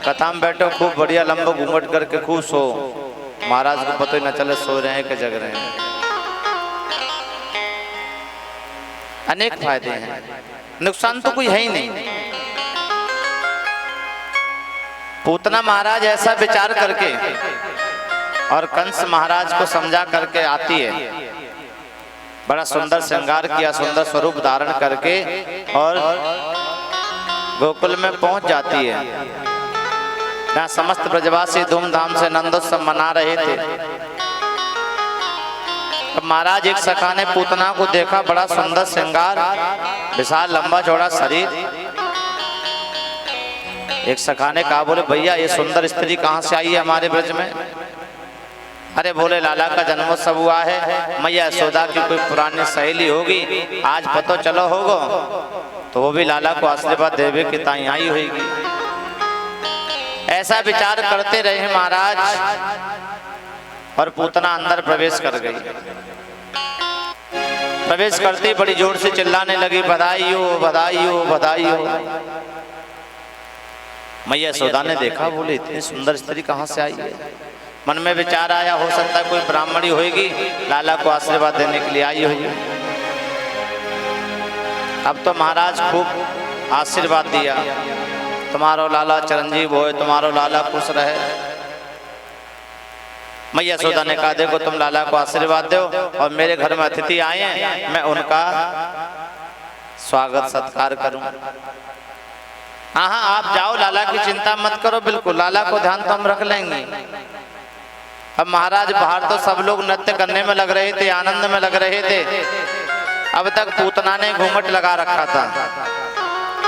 कथा में बैठो खूब बढ़िया लंबो घूंघट करके खूब सो, महाराज को पता ही न चले सो रहे हैं कि जग रहे हैं। अनेक फायदे हैं, नुकसान तो कोई है ही नहीं। पूतना महाराज ऐसा विचार करके और कंस महाराज को समझा करके आती है, बड़ा सुंदर श्रृंगार किया, सुंदर स्वरूप धारण करके और गोकुल में पहुंच जाती है, जहाँ समस्त ब्रजवासी धूमधाम से नंदोत्सव मना रहे थे। महाराज एक सखा ने पूतना को देखा, बड़ा सुंदर श्रृंगार, विशाल लंबा चौड़ा शरीर। एक सखा ने कहा, बोले भैया ये सुंदर स्त्री कहाँ से आई है हमारे ब्रज में? अरे बोले लाला का जन्मोत्सव हुआ है, मैया यशोदा की कोई पुरानी सहेली होगी, आज पतो चलो होगो, तो वो भी लाला को आशीर्वाद देवे कि ताई आई होगी। ऐसा विचार करते रहे महाराज, और पूतना अंदर प्रवेश कर गई। प्रवेश करती बड़ी जोर से चिल्लाने लगी, बधाई हो बधाई हो बधाई हो। मैया यशोदा ने देखा, बोले इतनी सुंदर स्त्री कहाँ से आई है? मन में विचार आया, हो सकता है कोई ब्राह्मणी होगी, लाला को आशीर्वाद देने के लिए आई होगी। अब तो महाराज खूब आशीर्वाद दिया, तुम्हारो लाला चिरंजीव होए, तुम्हारो लाला खुश रहे। मैया यशोदा ने कहा, देखो तुम लाला को आशीर्वाद दो, और मेरे घर में अतिथि आए हैं, मैं उनका स्वागत सत्कार करूं। हाँ हाँ आप जाओ, लाला की चिंता मत करो, बिल्कुल लाला को ध्यान तो हम रख लेंगे। अब महाराज बाहर तो सब लोग नृत्य करने में लग रहे थे, आनंद में लग रहे थे। अब तक पूतना ने घूंघट लगा रखा था।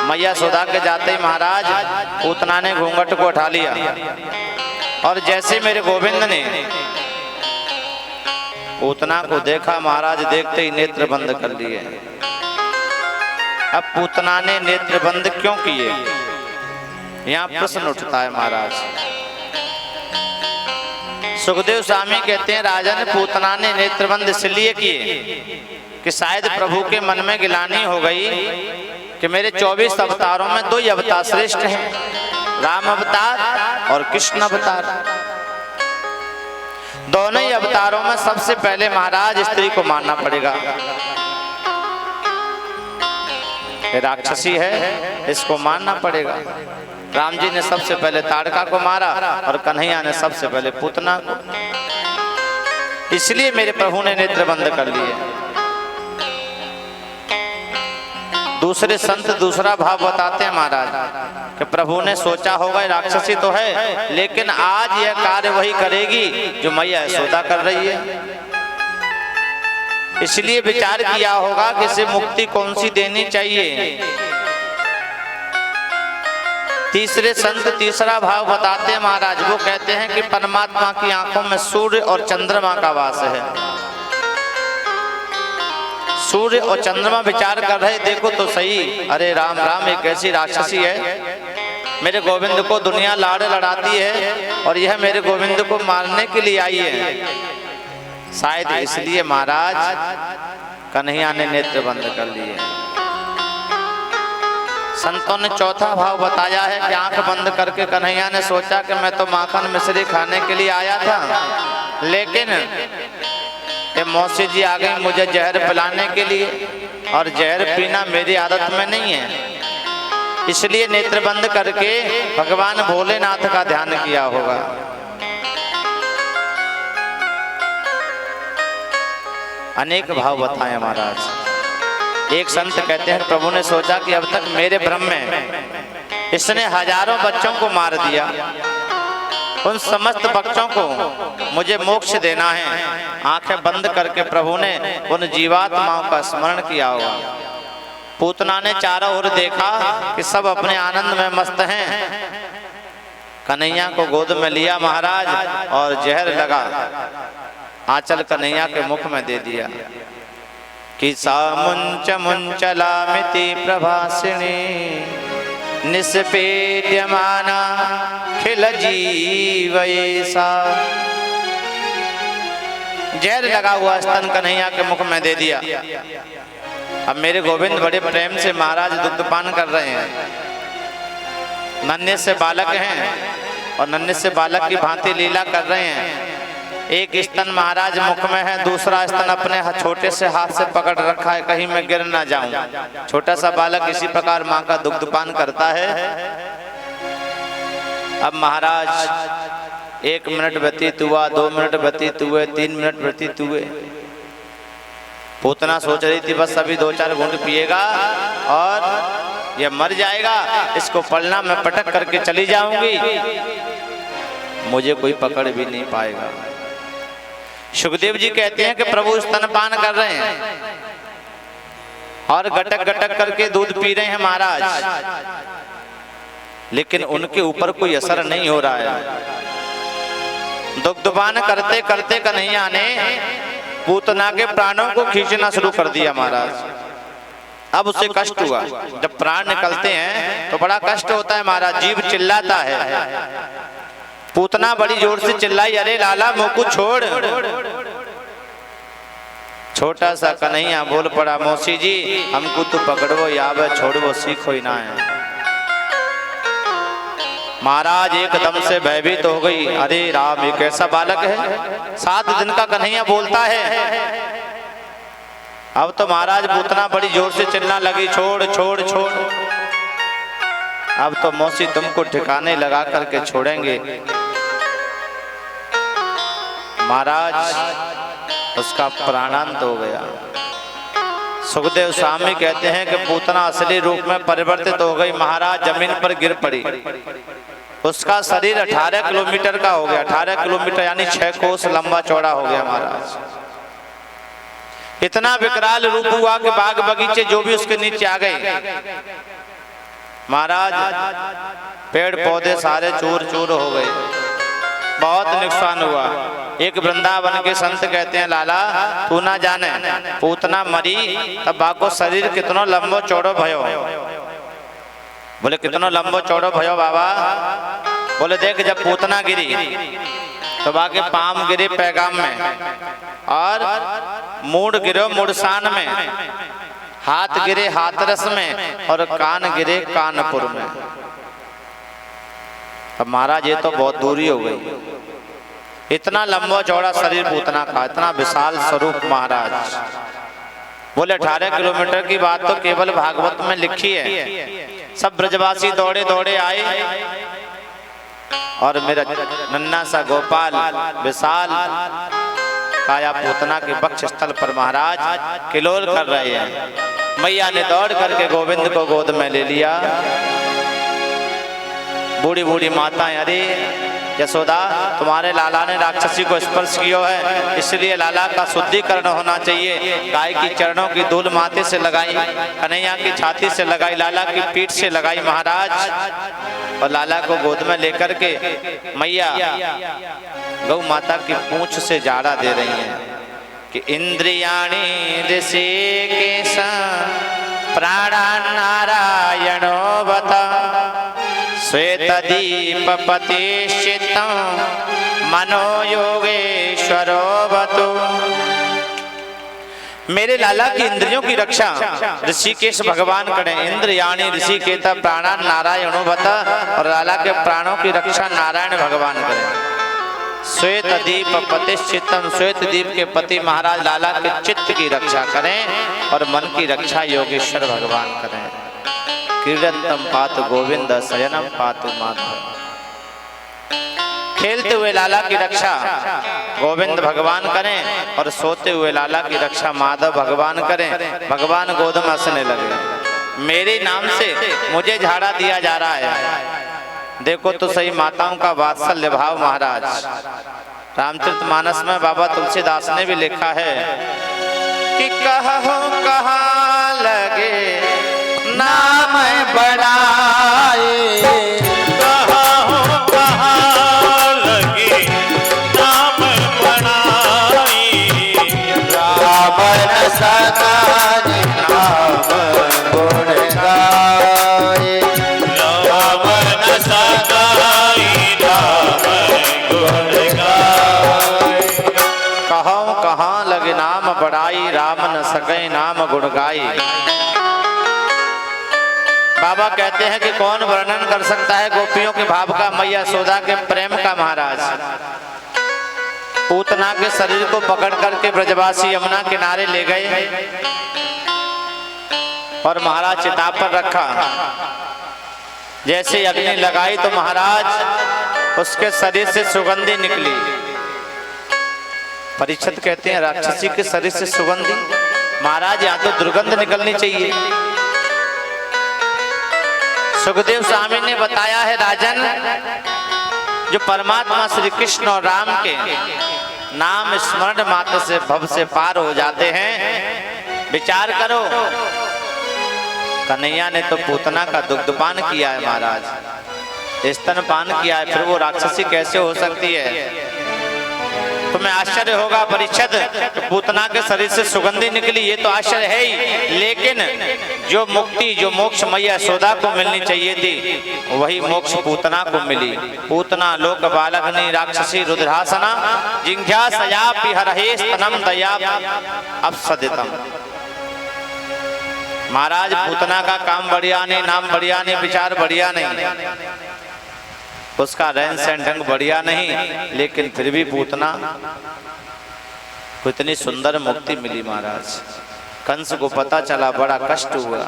मैया यशोदा के जाते ही महाराज पूतना ने घूंघट को उठा लिया, और जैसे मेरे गोविंद ने पूतना को देखा, महाराज देखते ही नेत्र बंद कर लिए। अब पूतना ने नेत्र बंद क्यों किए, यहाँ प्रश्न उठता है महाराज। सुखदेव स्वामी कहते हैं, राजन पूतना ने नेत्र बंद इसलिए किए कि शायद प्रभु के मन में गिलानी हो गई कि मेरे 24 अवतारों में 2 ही अवतार श्रेष्ठ हैं, राम अवतार और कृष्ण अवतार। दोनों ही अवतारों में सबसे पहले महाराज स्त्री को मारना पड़ेगा। ये राक्षसी है, इसको मारना पड़ेगा। राम जी ने सबसे पहले ताड़का को मारा, और कन्हैया ने सबसे पहले पूतना को। इसलिए मेरे प्रभु ने नेत्र बंद कर लिए। दूसरे संत दूसरा भाव बताते हैं महाराज कि प्रभु ने सोचा होगा राक्षसी तो है, लेकिन आज यह कार्य वही करेगी जो मैया यशोदा कर रही है। इसलिए विचार किया होगा कि इसे मुक्ति कौन सी देनी चाहिए। तीसरे संत तीसरा भाव बताते हैं महाराज। वो कहते हैं कि परमात्मा की आंखों में सूर्य और चंद्रमा का वास है। सूर्य और चंद्रमा विचार कर रहे, देखो तो सही, अरे राम राम एक ऐसी राक्षसी है, मेरे गोविंद को दुनिया लाड़ लड़ाती है और यह मेरे गोविंद को मारने के लिए आई है। शायद इसलिए महाराज कन्हैया ने नेत्र बंद कर लिए। संतों ने चौथा भाव बताया है कि आंख बंद करके कन्हैया ने सोचा कि मैं तो माखन मिश्री खाने के लिए आया था, लेकिन ये मौसी जी आ गई मुझे जहर पिलाने के लिए, और जहर पीना मेरी आदत में नहीं है, इसलिए नेत्र बंद करके भगवान भोलेनाथ का ध्यान किया होगा। अनेक भाव बताए महाराज। एक संत कहते हैं प्रभु ने सोचा कि अब तक मेरे भ्रम में इसने हजारों बच्चों को मार दिया, उन समस्त बच्चों को मुझे मोक्ष देना है। आंखें बंद करके प्रभु ने उन जीवात्माओं का स्मरण किया होगा। पूतना ने चारों ओर देखा कि सब अपने आनंद में मस्त हैं। कन्हैया को गोद में लिया महाराज और जहर लगा आंचल कन्हैया के मुख में दे दिया कि सा मुंच मुंचलामिति प्रभासिनी निष्पेद्यमाना खिल जीवयेसा। जहर लगा हुआ स्तन कन्हैया के मुख में दे दिया। अब मेरे गोविंद बड़े प्रेम से महाराज दुग्धपान कर रहे हैं। नन्हे से बालक हैं और नन्हे से बालक की भांति लीला कर रहे हैं। एक स्तन महाराज मुख में है, दूसरा स्तन अपने छोटे से हाथ से पकड़ रखा है, कहीं मैं गिर ना जाऊं। छोटा सा बालक इसी प्रकार मां का दुग्धपान करता है। अब महाराज 1 मिनट व्यतीत हुआ, 2 मिनट व्यतीत हुए, 3 मिनट व्यतीत हुए। पूतना सोच रही थी बस अभी 2-4 घूंट पिएगा और यह मर जाएगा, इसको पलना मैं पटक करके चली जाऊंगी, मुझे कोई पकड़ भी नहीं पाएगा। सुखदेव जी कहते हैं कि प्रभु स्तनपान कर रहे हैं और गटक गटक करके दूध पी रहे हैं महाराज, लेकिन उनके ऊपर कोई असर नहीं हो रहा है। दुग्धपान करते करते कन्हैया ने पूतना के प्राणों को खींचना शुरू कर दिया महाराज। अब उसे कष्ट हुआ। जब प्राण निकलते हैं तो बड़ा कष्ट होता है महाराज, जीव चिल्लाता है। पूतना बड़ी जोर से चिल्लाई, अरे लाला मोकू छोड़। छोटा सा कन्हैया बोल पड़ा, मौसी जी हमको तो पकड़ो यावे छोड़ो सीखो ही ना है। महाराज एकदम से भयभीत हो गई, अरे राम ये कैसा बालक है, 7 दिन का कन्हैया बोलता है। अब तो महाराज पूतना बड़ी जोर से चिल्लाने लगी, छोड़ छोड़ छोड़। अब तो मौसी तुमको ठिकाने लगा करके छोड़ेंगे। महाराज उसका प्राणांत हो गया। सुखदेव स्वामी कहते हैं कि पूतना असली रूप में परिवर्तित हो गई। महाराज जमीन पर गिर पड़ी। उसका शरीर 18 किलोमीटर का हो गया। 18 किलोमीटर यानी 6 कोस लंबा चौड़ा हो गया महाराज। इतना विकराल रूप हुआ कि बाग बगीचे जो भी उसके नीचे आ गए। महाराज पेड़ पौधे सारे चूर चूर हो गए, बहुत नुकसान हुआ। एक वृंदावन के संत कहते हैं, लाला तू ना जाने पूतना मरी तब बाको शरीर कितनो लंबो चौड़ो भयो। बोले कितनो लंबो चौड़ो भयो बाबा? बोले देख जब पूतना गिरी तो बाकी पाम गिरे पैगाम में, और मूड गिरो मुड़सान में, हाथ गिरे हाथरस में, और कान गिरे कानपुर में। अब महाराज ये तो बहुत दूरी हो गई। इतना लंबा चौड़ा शरीर पूतना का, इतना विशाल स्वरूप महाराज। बोले 18 किलोमीटर की बात तो केवल भागवत में लिखी है। सब ब्रजवासी दौड़े दौड़े आए और मेरा नन्ना सा गोपाल विशाल काया पूतना के वक्ष स्थल पर महाराज किलोल कर रहे हैं। मैया ने दौड़ करके गोविंद को गोद में ले लिया। बूढ़ी बूढ़ी माताएं, अरे यशोदा तुम्हारे लाला ने राक्षसी को स्पर्श किया है, इसलिए लाला का शुद्धिकरण होना चाहिए। गाय की चरणों की धूल माथे से लगाई, कन्हैया की छाती से लगाई, लाला की पीठ से लगाई महाराज, और लाला को गोद में लेकर के मैया गौ माता की पूंछ से जाड़ा दे रही हैं कि इंद्रियाणि ऋषिकेश प्राणा नारायणो बत श्वेत दीप पतिश्चित्तं मनो योगेश्वरो बतु। मेरे लाला की इंद्रियों की रक्षा ऋषिकेश भगवान करें। इंद्रियाणि ऋषिकेश प्राणा नारायणो बत, और लाला के प्राणों की रक्षा नारायण भगवान करें। श्वेत दीप पतिश्चित्तम, श्वेत दीप के पति महाराज लाला के चित्त की रक्षा करें और मन की रक्षा योगेश्वर भगवान करें। क्रीडंतम पातु गोविंद शयनम पातु माधव। खेलते हुए लाला की रक्षा गोविंद भगवान करें और सोते हुए लाला की रक्षा माधव भगवान करें। भगवान गोद में हंसने लगे, मेरे नाम से मुझे झाड़ा दिया जा रहा है। देखो तो सही माताओं का वात्सल्य भाव महाराज। रामचरितमानस में बाबा तुलसीदास ने भी लिखा है कि कहो कहाँ लगे नाम बढ़ाए, कहाँ कहाँ लगे नाम बढ़ाए, राम सदा नाम गुण गाए, राम न सगाई नाम गुण गाए। कहो कहाँ लगे नाम बढ़ाई, राम न सके नाम गुण गाई। बाबा कहते हैं कि कौन वर्णन कर सकता है गोपियों के भाव का, मैया यशोदा के प्रेम का महाराज। पूतना के शरीर को पकड़ करके ब्रजवासी यमुना किनारे ले गए और महाराज चिता पर रखा। जैसे अग्नि लगाई तो महाराज उसके शरीर से सुगंधी निकली। परीक्षित कहते हैं राक्षसी के शरीर से सुगंधी, महाराज यहाँ तो दुर्गंध निकलनी चाहिए। सुखदेव स्वामी ने बताया है राजन, जो परमात्मा श्री कृष्ण और राम के नाम स्मरण मात्र से भव से पार हो जाते हैं। विचार करो, कन्हैया ने तो पूतना का दुग्धपान किया है महाराज, स्तनपान किया है, फिर वो राक्षसी कैसे हो सकती है? तुम्हें आश्चर्य होगा परीक्षित, पूतना के शरीर से सुगंधी निकली, ये तो आश्चर्य है ही। लेकिन जो मुक्ति, जो मोक्ष मैया यशोदा को मिलनी चाहिए थी, वही मोक्ष पूतना को मिली। पूतना लोक बालकनी राक्षसी रुद्रासना जिंघ्या सयापि हरहे स्तनम दया अपसदितम। महाराज पूतना का काम बढ़िया नहीं, नाम बढ़िया नहीं, विचार बढ़िया नहीं, उसका रहन सहन ढंग बढ़िया नहीं, लेकिन फिर भी पूतना को इतनी सुंदर मुक्ति मिली महाराज। कंस को पता चला, बड़ा कष्ट हुआ।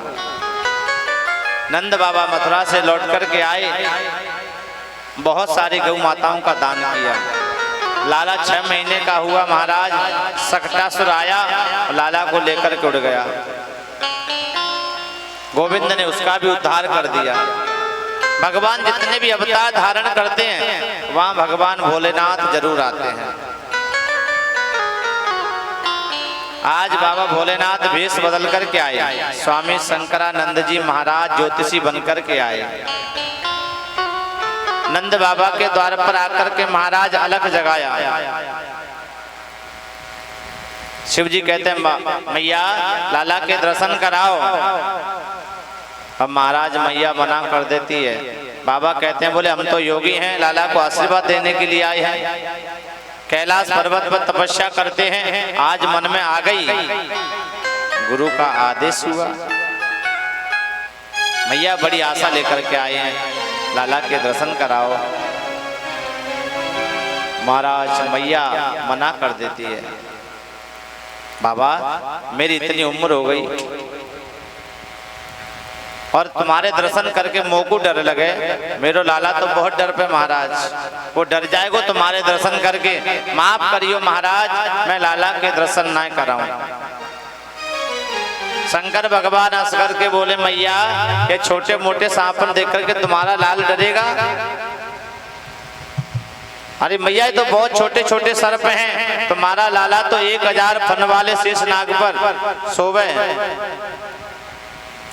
नंद बाबा मथुरा से लौट करके आए, बहुत सारी गौ माताओं का दान किया। लाला 6 महीने का हुआ महाराज, सकटासुर आया, लाला को लेकर के उड़ गया। गोविंद ने उसका भी उद्धार कर दिया। भगवान जितने भी अवतार धारण करते हैं, वहां भगवान भोलेनाथ जरूर आते हैं। आज बाबा भोलेनाथ वेश बदल करके आए, स्वामी शंकरानंद जी महाराज ज्योतिषी बनकर के आए। नंद बाबा के द्वार पर आकर के महाराज अलख जगाया। शिव जी कहते हैं मैया लाला के दर्शन कराओ। अब महाराज मैया मना कर देती है। बाबा कहते हैं बोले हम तो योगी हैं, लाला को आशीर्वाद देने के लिए आए हैं, कैलाश पर्वत पर तपस्या करते हैं, आज मन में आ गई, गुरु का आदेश हुआ। मैया बड़ी आशा लेकर के आए हैं, लाला के दर्शन कराओ। महाराज मैया मना कर देती है, बाबा मेरी इतनी उम्र हो गई और तुम्हारे दर्शन करके मोह को डर लगे। मेरो लाला तो बहुत डर पे महाराज, वो डर जाएगो तुम्हारे दर्शन करके, माफ करियो महाराज, मैं लाला के दर्शन ना कराऊं। शंकर भगवान हंस करके बोले मैया ये छोटे मोटे सांपन देख करके तुम्हारा लाल डरेगा? अरे मैया ये तो बहुत छोटे छोटे सर्प हैं, तो मारा लाला तो 1000 फन वाले शेष नाग पर सोवे हैं,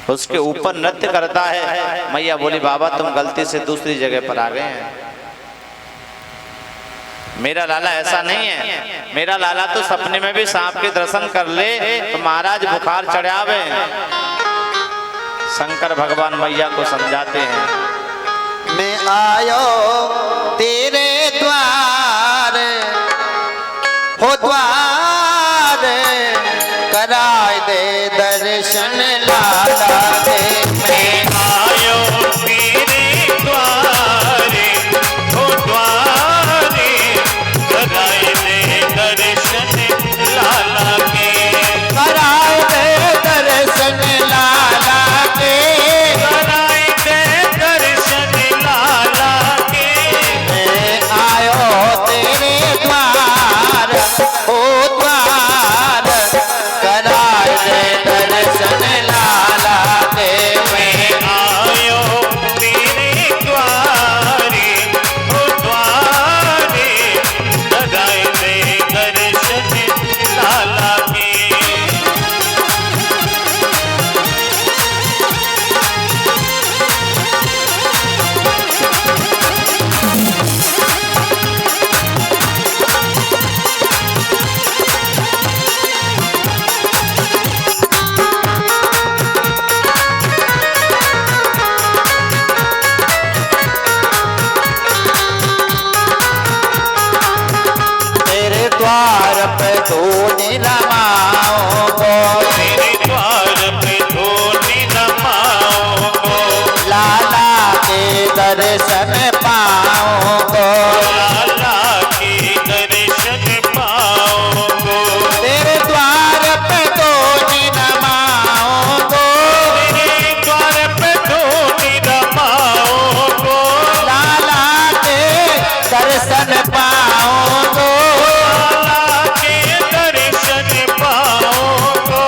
उसके ऊपर नृत्य करता है। मैया बोली बाबा तुम गलती से दूसरी जगह पर आ गए हैं, मेरा लाला ऐसा नहीं है। मेरा लाला तो सपने में भी सांप के दर्शन कर ले तो महाराज बुखार चढ़ावे। शंकर भगवान मैया को समझाते हैं, मैं आयो तेरे द्वार हो द्वार, कराए दे दर्शन लाला दे। मैं आयो तेरे द्वारे हो द्वारे, कराए दे दर्शन लाला के, कराए दे दर्शन लाला के, कराए दे दर्शन लाला के। मैं आयो तेरे द्वार हो द्वार, कराए दे दर्शन लाला के। मैं आयो तेरे द्वारे हो द्वारे, लगाए दे दर्शन लाला के। तेरे द्वार पे धूनी रमाओ, तेरे द्वार पे धूनी रमाओ, लाला के दर्शन पाओ। लाला के दर्शन पाओ। तेरे द्वार पे धूनी रमाओ, तेरे द्वार पे धूनी रमाओ, लाला के दर्शन पाओ। लाला के दर्शन पाओ।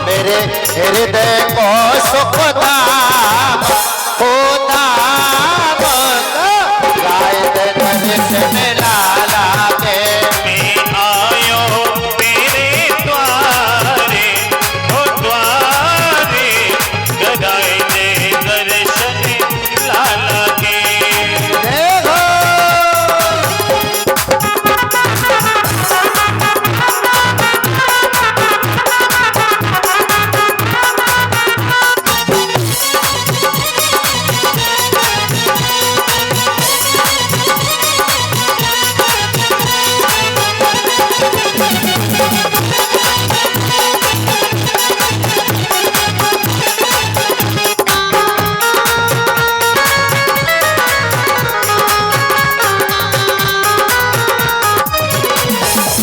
मेरे हृदय को सुख धाम हो धाम, गाय दे दर्शन लाला के। मैं आयो तेरे द्वारे हो द्वारे, लगाए दे दर्शन लाला के। देखो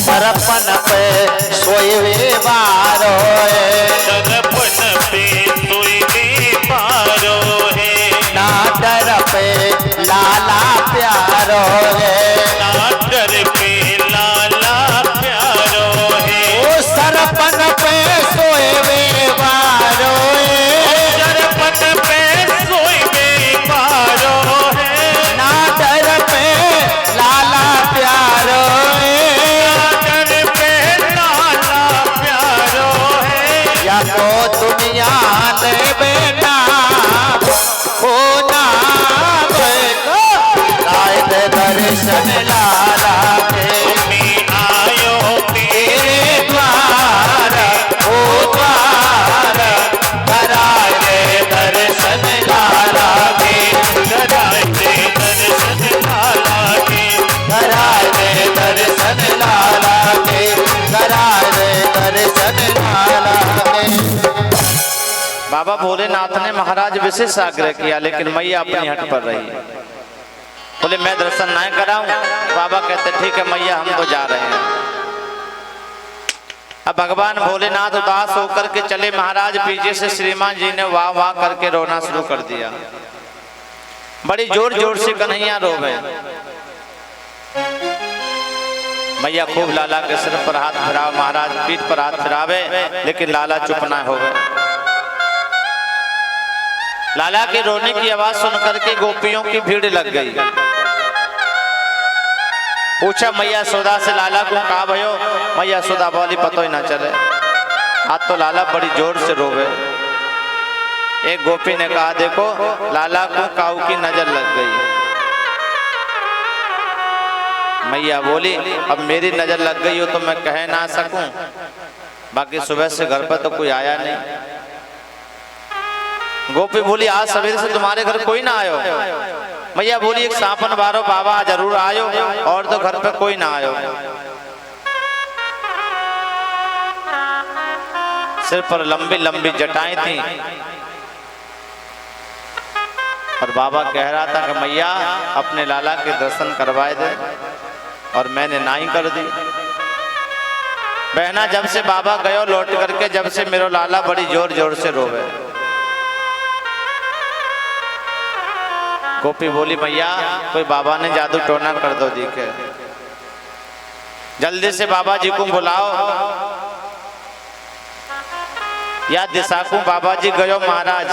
सरपन पे सोए बारो दर्पण पे सोई पारो है, ना डर पे लाला प्यारो है। नाटर पे लाला प्यारो है, ओ सरपन पे सोए बारो दर्पण पे सोई पारो है, ना डर पे लाला प्यारो नाटर पे लाला प्यारो है। या तो दुनिया ने बेटा हो नाम, गाय दे दर्शन लाला के। मैं आयो तेरे द्वार हो द्वार, कराए दे दर्शन लाला के। कराए दे दर्शन लाला के, कराए दे दर्शन लाला के, कराए दे दर्शन लाला के। बाबा भोलेनाथ ने महाराज विशेष आग्रह किया, लेकिन मैया अपनी हट पर रही। बोले मैं दर्शन ना कराऊं, बाबा कहते ठीक है मैया हम तो जा रहे हैं। अब भगवान भोलेनाथ उदास होकर के चले, महाराज पीछे से श्रीमान जी ने वाह वाह करके रोना शुरू कर दिया। बड़ी जोर जोर से कन्हैया रोवे। मैया खूब लाला के सिर पर हाथ फिराव, महाराज पीठ पर हाथ फिरावे, लेकिन लाला चुप ना हो गए। लाला के रोने की आवाज सुनकर के गोपियों की भीड़ लग गई। पूछा मैया यशोदा से लाला को कहा भयो। मैया यशोदा बोली पतो ही ना चले, आज तो लाला बड़ी जोर से रोवे। एक गोपी ने कहा देखो लाला को काऊ की नजर लग गई। मैया बोली अब मेरी नजर लग गई हो तो मैं कह ना सकूं, बाकी सुबह से घर पर तो कोई आया नहीं। गोपी बोली आज सवेरे से तुम्हारे घर कोई ना आयो। मैया बोली एक सांपन बारो बाबा जरूर आयो, और तो घर पे कोई ना आयो। सिर पर लंबी लंबी जटाएं थी और बाबा कह रहा था कि मैया अपने लाला के दर्शन करवाए दे, और मैंने ना ही कर दी। बहना जब से बाबा गयो लौट करके, जब से मेरो लाला बड़ी जोर जोर से रोवे। गोपी बोली मैया कोई बाबा ने जादू टोना कर दो दिखे, जल्दी से बाबा जी को बुलाओ या दिशा को बाबा जी गयो महाराज।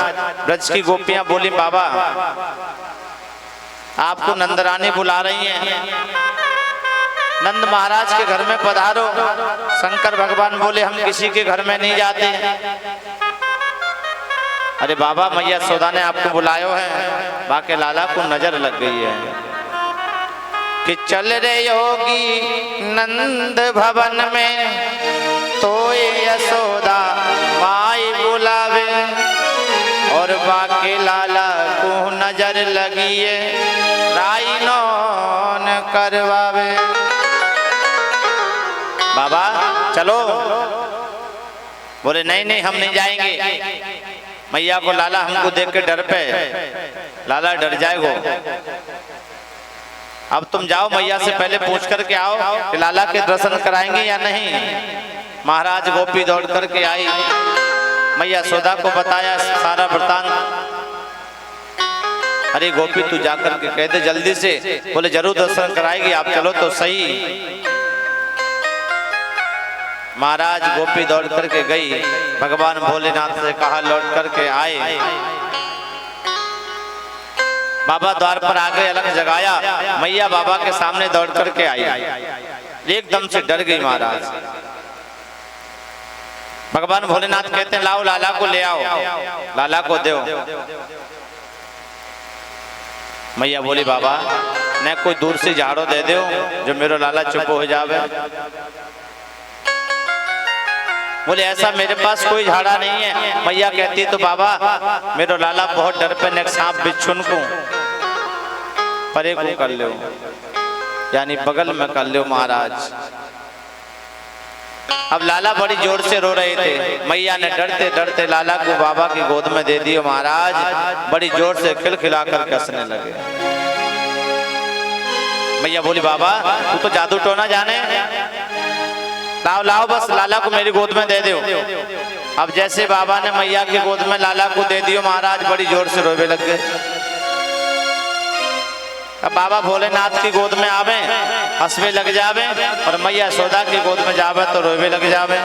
ब्रज की गोपियां बोली बाबा आपको नंदरानी बुला रही हैं, नंद महाराज के घर में पधारो। शंकर भगवान बोले हम किसी के घर में नहीं जाते। अरे बाबा मैया यशोदा ने आपको बुलायो है, बाके लाला को नजर लग गई है कि चल रे योगी नंद भवन में, तो यशोदा माई बुलावे, और बाके लाला को नजर लगी है राई नौन करवावे। बाबा चलो। बोले नहीं नहीं हम नहीं जाएंगे। मैया को लाला हमको देख के डर पे, लाला डर जाएगो। अब तुम जाओ मैया से पहले पूछ करके आओ कि लाला के दर्शन कराएंगे या नहीं। महाराज गोपी दौड़ करके आई, मैया यशोदा को बताया सारा वृतांत। अरे गोपी तू जाकर के कह दे जल्दी से। बोले जरूर दर्शन कराएगी, आप चलो तो सही। महाराज गोपी दौड़ करके गई, भगवान भोलेनाथ से कहा लौट करके आए। बाबा द्वार पर आ गए, अलग जगाया। मैया बाबा के सामने दौड़ करके आई, एकदम से डर गई महाराज। भगवान भोलेनाथ कहते हैं लाओ लाला को ले आओ, लाला को दो। मैया बोली बाबा न कोई दूर से झाड़ो दे दो जो मेरो लाला चुप हो जावे। बोले ऐसा मेरे पास कोई झाड़ा नहीं है। मैया कहती तो बाबा मेरो लाला बहुत डर पे, नेक सांप बिच्छुन को परे को कर लो, यानी बगल में कर लो महाराज। अब लाला बड़ी जोर से रो रहे थे, मैया ने डरते डरते लाला को बाबा की गोद में दे दियो। महाराज बड़ी जोर से खिलखिला कर हंसने लगे। मैया बोली बाबा तू तो जादू टोना जाने, लाओ लाओ बस लाला को मेरी गोद में दे दो। अब जैसे बाबा ने मैया की गोद में लाला को दे दियो, महाराज बड़ी जोर से रोवे लग गए। अब बाबा भोलेनाथ की गोद में आवे हंसवे लग जावे, और मैया यशोदा की गोद में जावे तो रोवे लग जावे।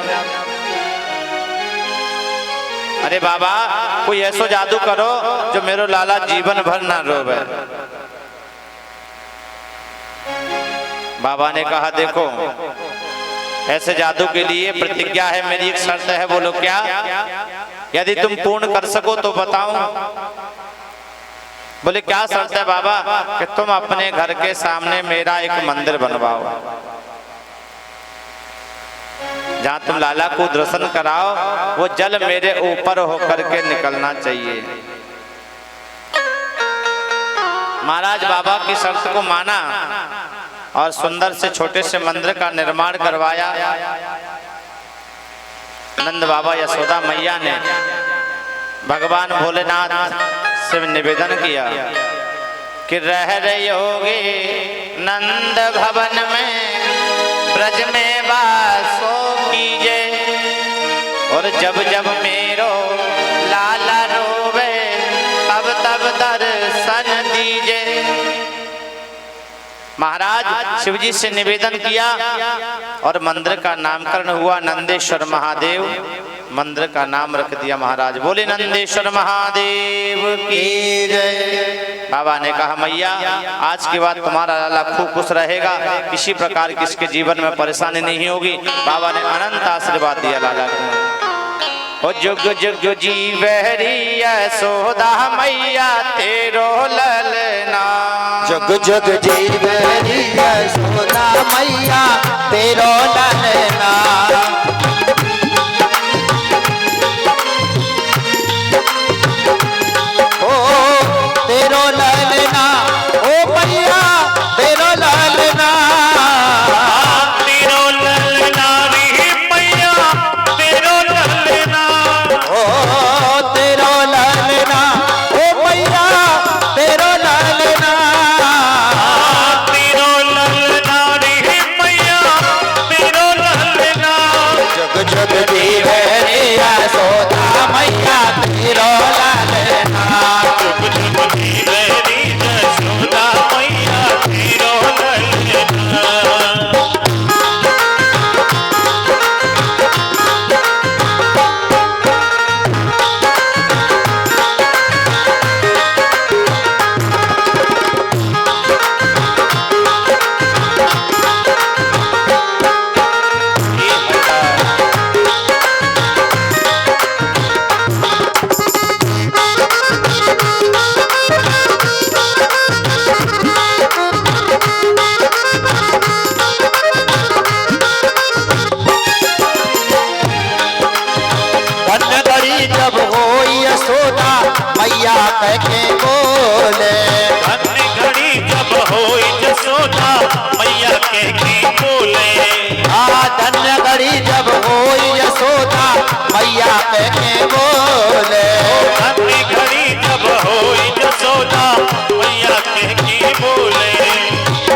अरे बाबा कोई ऐसो जादू करो जो मेरो लाला जीवन भर ना रोवे। बाबा ने कहा देखो ऐसे जादू के लिए प्रतिज्ञा है, मेरी एक शर्त है। बोलो क्या? यदि तुम पूर्ण कर सको तो बताऊं। बोले क्या शर्त है बाबा? कि तुम अपने घर के सामने मेरा एक मंदिर बनवाओ, जहां तुम लाला को दर्शन कराओ, वो जल मेरे ऊपर होकर के निकलना चाहिए। महाराज बाबा की शर्त को माना और सुंदर से छोटे से मंदिर का निर्माण करवाया। नंद बाबा यशोदा मैया ने भगवान भोलेनाथ से निवेदन किया कि रह रहे होगे नंद भवन में, ब्रज में वासो कीजे, और जब जब मेरो लाला रोवे तब तब दर्शन दीजे। महाराज शिवजी से निवेदन किया और मंदिर का नामकरण हुआ नंदेश्वर महादेव मंदिर का नाम रख दिया महाराज। बोले नंदेश्वर महादेव की जय। बाबा ने कहा मैया आज के बाद तुम्हारा लाला खूब खुश रहेगा, किसी प्रकार की इसके जीवन में परेशानी नहीं होगी। बाबा ने अनंत आशीर्वाद दिया लाला को। ओ जुग जुग जीवहरी यशोदा मैया तेरो ललना, जुग जुग जीवहरी यशोदा मैया तेरो ललना। ओ तेरो ललना ओ मैया तेरो ललना, तेरो ललना रे मैया तेरो ललना, ओ तेरो ललना ओ मैया तेरो ललना, तेरो ललना रे मैया तेरो ललना। जुग जुग जीवहरी यशोदा मैया तेरो ललना। जुग जुग जीवहरी यशोदा मैया तेरो ललना। धन्य घड़ी जब होई यशोदा मैया कह के बोले, धन्य घड़ी जब होई यशोदा मैया कह के बोले। धन्य घड़ी जब होई यशोदा मैया कह के बोले। धन्य घड़ी जब होई यशोदा मैया कह के बोले।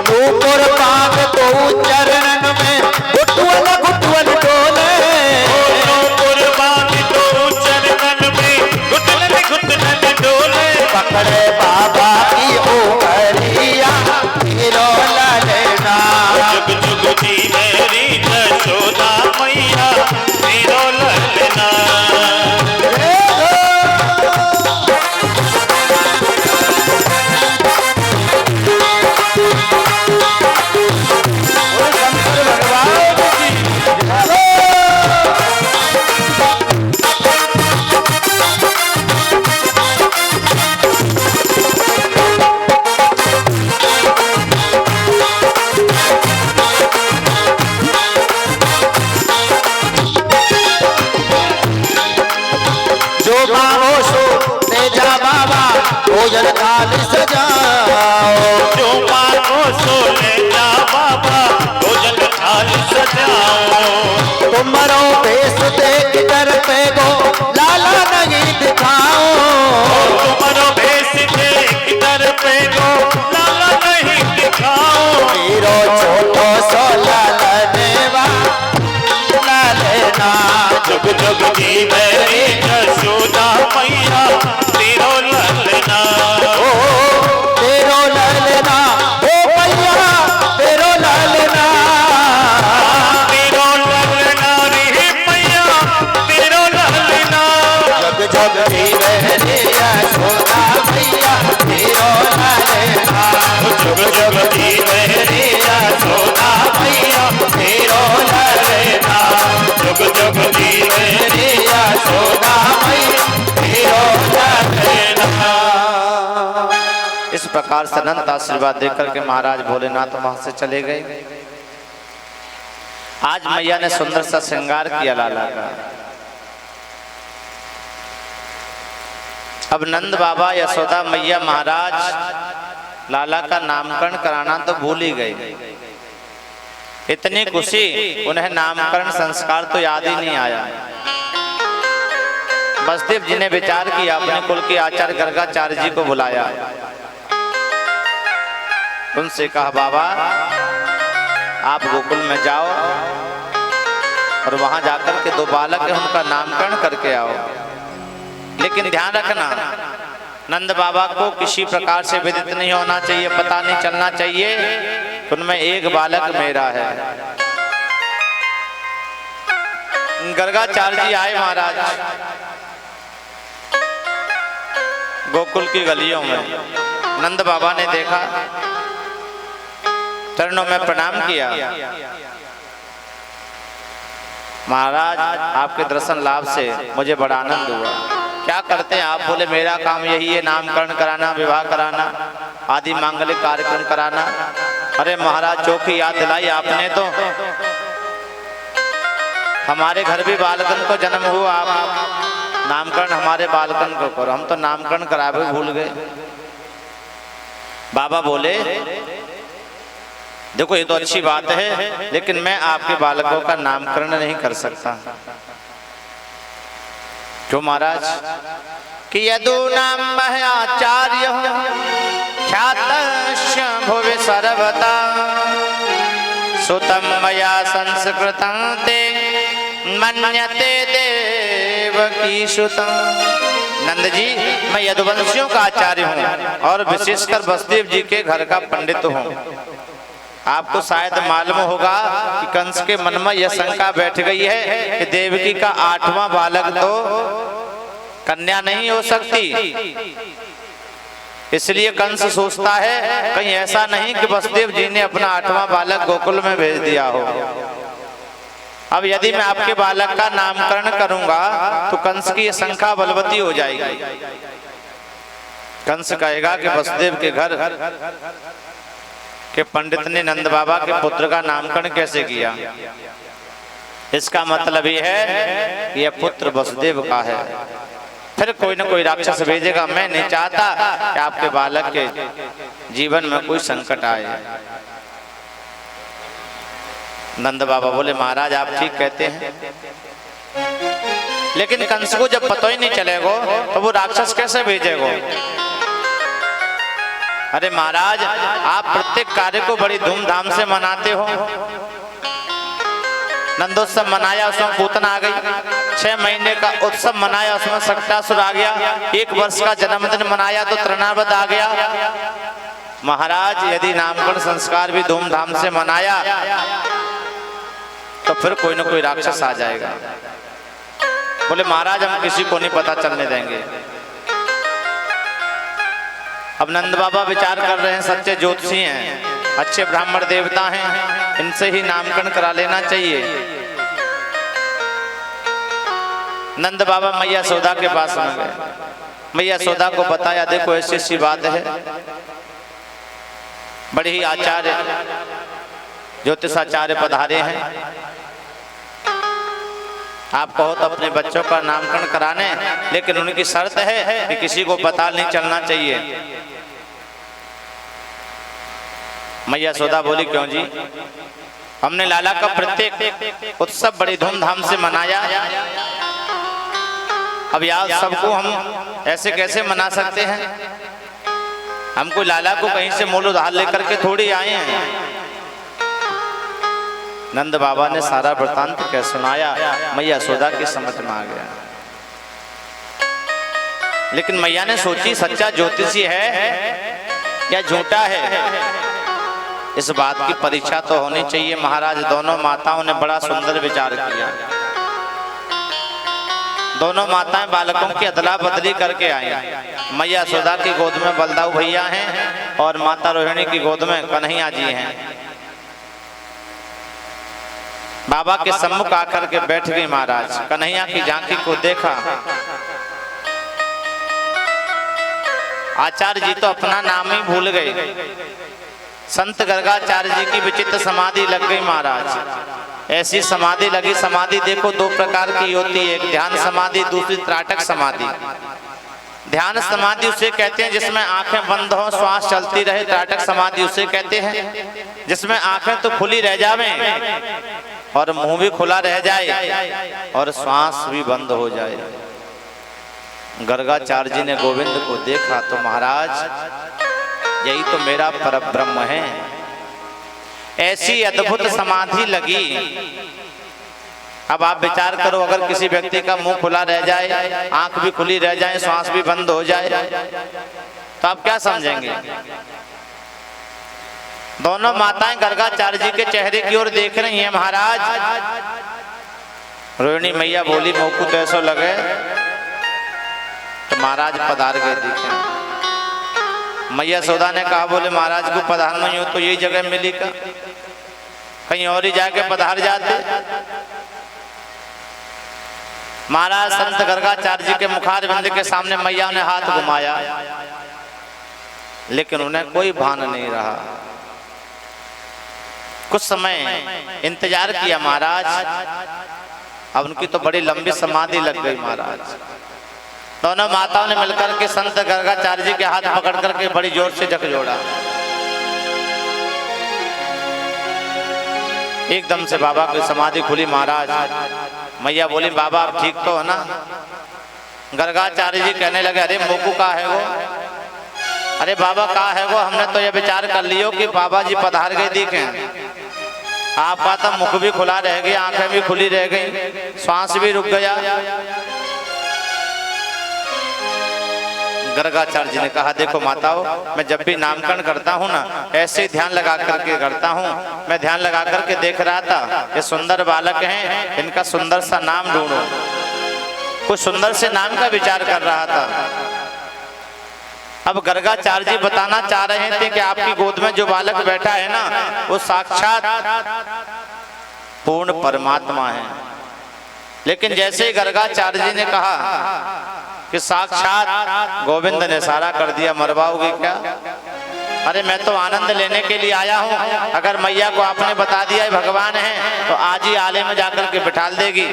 नूपुर पाग तो चरणन में घुटुअन घुटुअन डोले, नूपुर बांध तो चरणन में घुटनन घुटनन डोले। पकड़े बाबा की ओखरिया तेरो ललना। जुग जुग जीवहरी यशोदा मैया तेरो ललना। जो मांगो सो ले जा बाबा भोजन थाली सजाओ, जो मांगो सो ले जा बाबा भोजन थाली सजाओ। तुम्हारो भेष देख कर पे गो लाला नहीं दिखाओ, तुम्हारो भेष देख कर पे गो लाला नहीं दिखाओ। हीरो छोटो सो ललनेवा ललना। जुग जुग जीवहरी यशोदा मैया तेरो ललना। ओ तेरो ललना ओ मैया तेरो ललना। तेरो ललना रे मैया तेरो ललना। जग जग जीवहरी यशोदा मैया तेरो ललना। जुग जुग जीवहरी यशोदा मैया तेरो ललना। जुग जुग जीवहरी यशोदा मैया तेरो ललना। इस प्रकार से अनंत आशीर्वाद देकर के महाराज भोलेनाथ वहां से चले गए। आज मैया ने सुंदर सा श्रृंगार किया लाला का। अब नंद बाबा यशोदा मैया महाराज लाला का नामकरण कराना तो भूल ही गए। इतनी खुशी उन्हें नामकरण संस्कार तो याद ही नहीं आया। बसदेव जी ने विचार किया, अपने कुल के आचार्य गर्गाचार्य जी को बुलाया, उनसे कहा बाबा आप गोकुल में जाओ और वहां जाकर के दो बालक है उनका नामकरण करके आओ। लेकिन ध्यान रखना नंद बाबा को किसी प्रकार से विदित नहीं होना चाहिए, पता नहीं चलना चाहिए उनमें एक बालक मेरा है। गर्गाचार्य जी आए महाराज गोकुल की गलियों में। नंद बाबा ने देखा, चरणों में प्रणाम किया। महाराज आपके दर्शन लाभ से मुझे बड़ा आनंद हुआ। क्या करते हैं आप? बोले मेरा काम यही है, नामकरण कराना, विवाह कराना, आदि मांगलिक कार्यक्रम कराना। अरे महाराज चौकी याद दिलाई आपने तो। हमारे घर भी बालकन को जन्म हुआ, आप नामकरण हमारे बालकन को करो। हम तो नामकरण करावे भूल गए। बाबा बोले देखो ये तो अच्छी बात है, लेकिन मैं आपके बालकों का नामकरण नहीं कर सकता। क्यों महाराज? कि यदु नाम आचार्य ख्यातश्च भुवि सर्वदा सुतं मया संस्कृतं ते मन्यते देवकी सुतं। नंद जी मैं यदुवंशियों का आचार्य हूँ और विशेषकर वसुदेव जी के घर का पंडित हूँ। आपको शायद मालूम होगा कि कंस के मन में यह शंका बैठ गई है कि देवकी का 8वां बालक तो कन्या नहीं हो सकती। इसलिए कंस सोचता है कहीं ऐसा नहीं कि वसुदेव जी ने अपना 8वां बालक गोकुल में भेज दिया हो। अब यदि मैं आपके बालक का नामकरण करूंगा तो कंस की यह शंका बलवती हो जाएगी। कंस कहेगा कि वसुदेव के घर के पंडित ने नंद बाबा के पुत्र का नामकरण कैसे किया। इसका मतलब ये है कि यह पुत्र वसुदेव का है। फिर कोई ना कोई राक्षस भेजेगा। मैं नहीं चाहता कि आपके बालक के जीवन में कोई संकट आए। नंद बाबा बोले महाराज आप ठीक कहते हैं, लेकिन कंस को जब पता ही नहीं चलेगा तो वो राक्षस कैसे भेजेगा? अरे महाराज आप प्रत्येक कार्य को बड़ी धूमधाम से मनाते हो। नंदोत्सव मनाया, उसमें पूतना आ गई। 6 महीने का उत्सव मनाया, उसमें सक्टासुर आ गया। 1 वर्ष का जन्मदिन मनाया तो तृणावत आ गया। महाराज यदि नामकरण संस्कार भी धूमधाम से मनाया तो फिर कोई ना कोई राक्षस आ जाएगा। बोले महाराज हम किसी को नहीं पता चलने देंगे। अब नंद बाबा विचार कर रहे हैं, सच्चे ज्योतिषी हैं, अच्छे ब्राह्मण देवता हैं, इनसे ही नामकरण करा लेना चाहिए। नंद बाबा मैया यशोदा के पास में गए। मैया यशोदा को बताया देखो ऐसी ऐसी बात है। बड़े ही आचार्य ज्योतिषाचार्य पधारे हैं, आप कहो तो अपने बच्चों का नामकरण कराने, लेकिन उनकी शर्त है कि किसी को पता नहीं चलना चाहिए। मैया यशोदा बोली क्यों जी? हमने लाला का प्रत्येक उत्सव बड़ी धूमधाम से मनाया। अब यार सबको हम ऐसे कैसे मना सकते हैं? हम कोई लाला को कहीं से मूल उधार लेकर के थोड़ी आए हैं। नंद बाबा ने सारा वृतांत कह सुनाया। मैया यशोदा की समझ में आ गया। लेकिन मैया ने सोची सच्चा ज्योतिषी है या झूठा है, इस बात की परीक्षा तो होनी चाहिए। महाराज दोनों माताओं ने बड़ा सुंदर विचार किया। दोनों माताएं बालकों की अदला बदली करके आई। मैया यशोदा की गोद में बलदाऊ भैया हैं और माता रोहिणी की गोद में कन्हैया जी हैं। बाबा के सम्मुख आकर के बैठ गई महाराज। कन्हैया की झांकी को देखा। आचार्य जी तो अपना नाम ही भूल गए। संत गर्गाचार्य जी की विचित्र समाधि लग गई महाराज। ऐसी समाधि लगी। समाधि देखो 2 प्रकार की होती है, एक ध्यान समाधि, दूसरी त्राटक समाधि। ध्यान समाधि उसे कहते हैं जिसमें आंखें बंद हो, श्वास चलती रहे। त्राटक समाधि उसे कहते हैं जिसमें आंखें तो खुली रह जावे और मुंह भी खुला रह जाए और श्वास भी बंद हो जाए। गर्गाचार्य जी ने गोविंद को देखा तो महाराज यही तो मेरा परब्रह्म है। ऐसी अद्भुत समाधि लगी। अब आप विचार करो, अगर किसी व्यक्ति का मुंह खुला रह जाए, आंख भी खुली रह जाए, श्वास भी बंद हो जाए, तो आप क्या समझेंगे? दोनों माताएं गर्गाचार्य जी के चेहरे की ओर देख रही हैं। महाराज रोहिणी मैया बोली मोकू तो ऐसा लगे तो महाराज पधार गए दिखे। मैया यशोदा ने कहा बोले महाराज को पधारना ही हो तो यही जगह मिली का, कहीं और ही जाके पधार जाते। महाराज संत गर्गाचार्य जी के मुखारविंद के सामने मैया ने हाथ घुमाया, लेकिन उन्हें कोई भान नहीं रहा। कुछ समय इंतजार किया महाराज, अब उनकी तो बड़ी लंबी समाधि लग गई महाराज। दोनों माताओं ने मिलकर के संत गर्गाचार्य जी के हाथ पकड़ करके बड़ी जोर से झकझोड़ा। एकदम से बाबा की समाधि खुली महाराज। मैया बोली बाबा आप ठीक तो हो ना? गर्गाचार्य जी कहने लगे अरे मोकू का है वो, अरे बाबा का है वो, हमने तो ये विचार कर लियो कि बाबा जी पधार गए दिखे, आपका तो मुख भी खुला रह गया, आंखें भी खुली रह गई, श्वास भी रुक गया। गर्गाचार्य जी ने कहा देखो माताओं, मैं जब भी नामकरण करता हूँ ना ऐसे ही ध्यान लगा करके करता हूँ। मैं ध्यान लगा करके देख रहा था ये सुंदर बालक हैं, इनका सुंदर सा नाम ढूंढो। कुछ सुंदर से नाम का विचार कर रहा था। अब गर्गाचार्य जी बताना चाह रहे थे कि आपकी गोद में जो बालक बैठा है ना वो साक्षात पूर्ण परमात्मा है। लेकिन जैसे ही गर्गाचार्य जी ने कहा कि साक्षात, गोविंद ने इशारा कर दिया मरवाओगे क्या? अरे मैं तो आनंद लेने के लिए आया हूँ, अगर मैया को आपने बता दिया भगवान है तो आज ही आले में जाकर के बिठाल देगी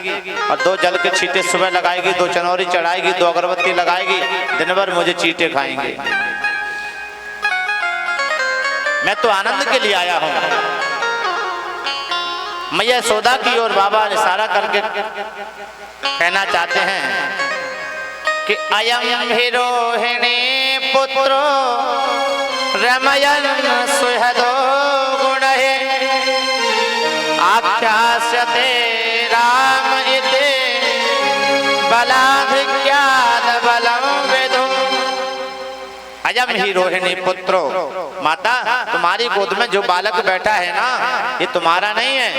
और 2 जल के छींटे सुबह लगाएगी, 2 चनौरी चढ़ाएगी, 2 अगरबत्ती लगाएगी, दिन भर मुझे चींटे खाएंगे। मैं तो आनंद के लिए आया हूँ। मैया यशोदा की ओर बाबा इशारा करके कहना चाहते हैं कि अयम हि रोहिणी पुत्रो रमयन् सुहृदो गुणः आख्यास्यते राम इति बलाधिक्याद् बलं विदुः। अयम ही रोहिणी पुत्रो, माता तुम्हारी गोद में जो बालक बैठा है ना ये तुम्हारा नहीं है,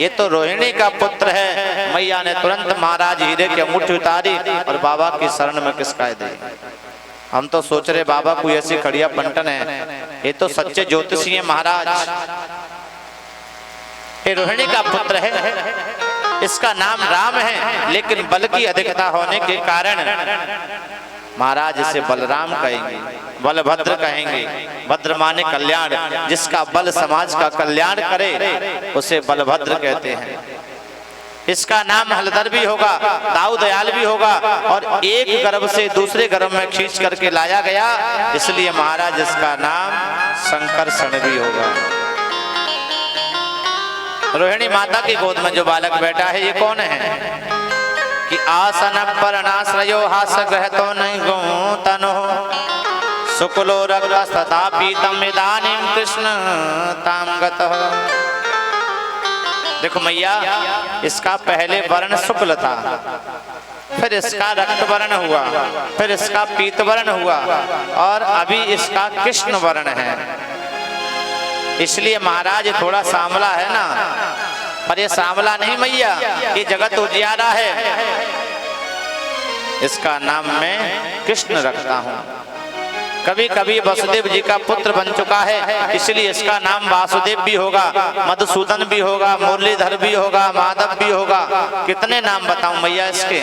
ये तो रोहिणी का पुत्र है। मैया ने तुरंत महाराज हीरे की अंगूठी उतारी और बाबा की शरण में किसकाए दी। हम तो सोच रहे बाबा कोई ऐसी खड़िया पंटन है, ये तो सच्चे ज्योतिषी है महाराज। ये रोहिणी का पुत्र है, इसका नाम राम है, लेकिन बल की अधिकता होने के कारण महाराज इसे बलराम कहेंगे, बलभद्र कहेंगे। भद्र माने कल्याण, जिसका बल समाज का कल्याण करे उसे बलभद्र कहते हैं। इसका नाम हलधर भी होगा, दाऊ दयाल भी होगा, और एक गर्भ से दूसरे गर्भ में खींच करके लाया गया, इसलिए महाराज इसका नाम संकर्षण भी होगा। रोहिणी माता की गोद में जो बालक बैठा है ये कौन है? कि आसन परनाश्रयो हास ग्रहतो नैगो तनो शुक्लो रक्तस्तथा पीतम इदानीं कृष्ण ताम गतः। देखो मैया, इसका पहले वर्ण शुक्ल था, फिर इसका रक्त वर्ण हुआ, फिर इसका पीत वर्ण हुआ, और अभी इसका कृष्ण वर्ण है। इसलिए महाराज थोड़ा सांवला है ना, पर ये सांवला नहीं मैया, ये जगत उजियारा है। इसका नाम मैं कृष्ण रखता हूँ। कभी कभी वसुदेव जी का पुत्र बन चुका है, इसलिए इसका नाम वासुदेव भी होगा, मधुसूदन भी होगा, मुरलीधर भी होगा, माधव भी होगा। कितने नाम बताऊं मैया इसके?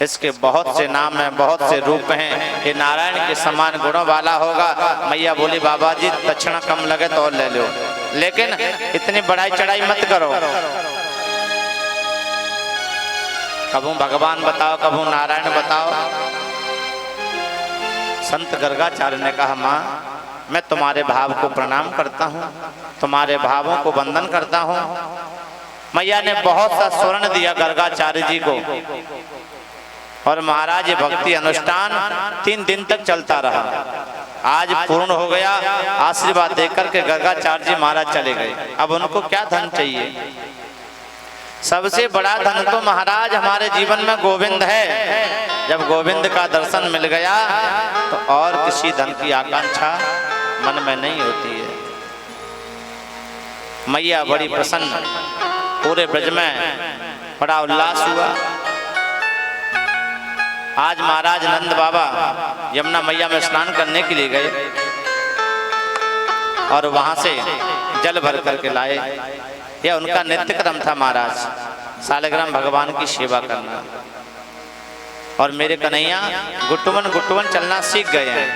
इसके बहुत से नाम हैं, बहुत से रूप हैं। ये नारायण के समान गुणों वाला होगा। मैया बोली बाबा जी दक्षिणा कम लगे तो और ले लो, लेकिन इतनी बढ़ाई चढ़ाई मत करो। कभू भगवान बताओ, कभू नारायण बताओ। संत गर्गाचार्य ने कहा माँ, मैं तुम्हारे भाव को प्रणाम करता हूँ, तुम्हारे भावों को वंदन करता हूँ। मैया ने बहुत सा स्वर्ण दिया गर्गाचार्य जी को, और महाराज ये भक्ति अनुष्ठान 3 दिन तक चलता रहा। आज पूर्ण हो गया। आशीर्वाद देकर के गर्गाचार्य जी महाराज चले गए। अब उनको क्या धन चाहिए? सबसे बड़ा धन तो महाराज हमारे जीवन में गोविंद है। जब गोविंद का दर्शन मिल गया तो और किसी धन की आकांक्षा मन में नहीं होती है। मैया बड़ी प्रसन्न, पूरे ब्रज में बड़ा उल्लास हुआ। आज महाराज नंद बाबा यमुना मैया में स्नान करने के लिए गए और वहां से जल भर करके लाए। यह उनका नित्य क्रम था महाराज, सालिग्राम भगवान की सेवा करना। और मेरे कन्हैया गुट्टुवन गुट्टुवन चलना सीख गए हैं।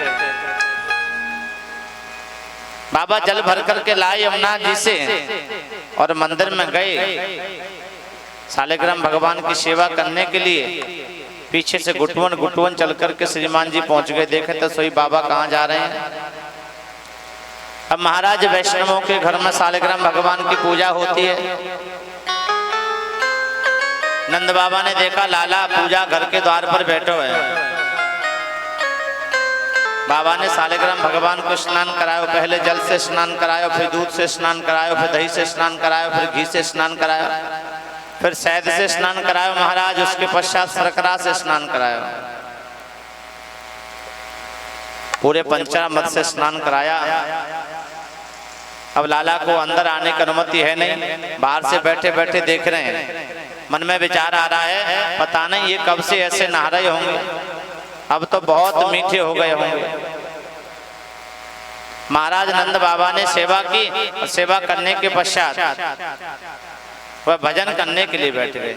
बाबा जल भर करके लाए यमुना जी से और मंदिर में गए सालिग्राम भगवान की सेवा करने के लिए। पीछे से गुट्टुवन गुट्टुवन चल करके श्रीमान जी पहुंच गए। देखे तो सोई बाबा कहाँ जा रहे हैं। अब महाराज वैष्णवों के घर में सालिग्राम भगवान की पूजा होती है। नंद बाबा ने देखा लाला पूजा घर के द्वार पर बैठो है। बाबा ने सालिग्राम भगवान को स्नान करायो। पहले जल से स्नान करायो, फिर दूध से स्नान करायो, फिर दही से स्नान करायो, फिर घी से स्नान करायो, फिर शहद से स्नान करायो महाराज। उसके पश्चात शर्करा से स्नान करायो। पूरे पंचामृत से स्नान कराया। अब लाला को अंदर आने की अनुमति है नहीं, बाहर से बैठे बैठे देख रहे हैं। मन में विचार आ रहा है, पता नहीं ये कब से ऐसे नहा रहे होंगे, अब तो बहुत मीठे हो गए होंगे। महाराज नंद बाबा ने सेवा की और सेवा करने के पश्चात वह भजन करने के लिए बैठ गए।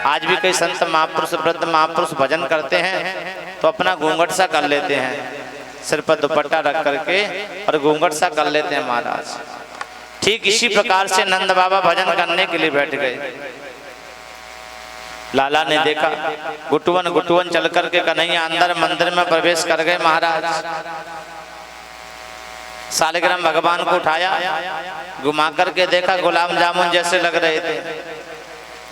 आज भी कई संत महापुरुष वृद्ध महापुरुष भजन करते हैं तो अपना घूंघट सा कर लेते हैं, सिर पर दुपट्टा रख करके और घूंघट सा कर लेते हैं महाराज। ठीक इसी प्रकार से नंद बाबा भजन करने के लिए बैठ गए। लाला ने देखा गुट्टुवन गुट्टुवन चल करके कन्हैया अंदर मंदिर में प्रवेश कर गए महाराज। सालिग्राम भगवान को उठाया, घुमा करके देखा गुलाब जामुन जैसे लग रहे थे,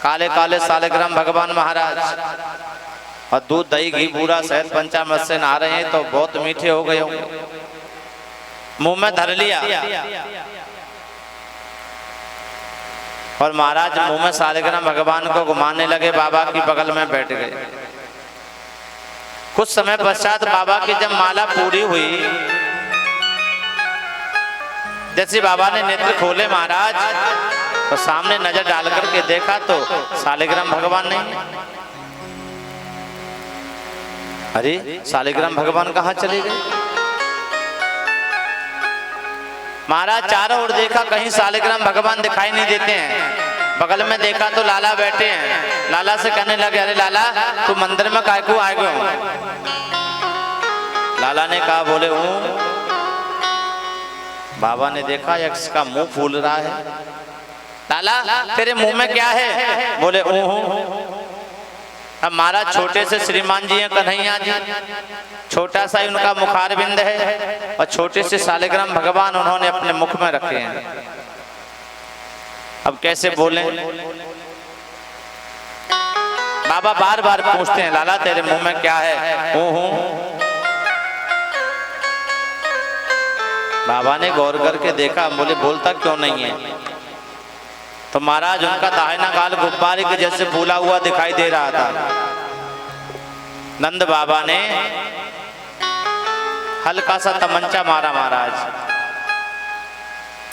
काले काले सालिग्राम भगवान महाराज। और दूध दही घी बूरा शहद पंचामृत से नहा रहे हैं तो बहुत मीठे हो गए होंगे। मुंह में धर लिया और महाराज मुंह में सालिग्राम भगवान को घुमाने लगे। बाबा की बगल में बैठ गए। कुछ समय पश्चात बाबा की जब माला पूरी हुई, जैसे बाबा ने नेत्र खोले महाराज तो सामने नजर डाल करके देखा तो सालिग्राम भगवान नहीं। अरे सालिग्राम भगवान कहाँ चले गए? महाराज चारों ओर देखा, कहीं सालिग्राम भगवान दिखाई नहीं देते हैं। बगल में देखा तो लाला बैठे हैं। लाला से कहने लगे, अरे लाला तू मंदिर में काय को आए गए हो? लाला ने कहा, बोले हूँ। बाबा ने देखा यक्ष का मुंह फूल रहा है। लाला तेरे मुंह में क्या है? बोले हूँ। अब महाराज छोटे से श्रीमान जी हैं कन्हैया जी, छोटा सा ही उनका मुखारबिंद है और छोटे से सालिग्राम भगवान उन्होंने अपने मुख में रखे हैं। अब कैसे बोलें? बाबा बार बार पूछते हैं, लाला तेरे मुंह में क्या है? हूँ। बाबा ने गौर करके देखा, बोले बोलता क्यों नहीं है? तो महाराज उनका दाहिना गाल गुब्बारे के जैसे फूला हुआ दिखाई दे रहा था। नंद बाबा ने हल्का सा तमंचा मारा महाराज,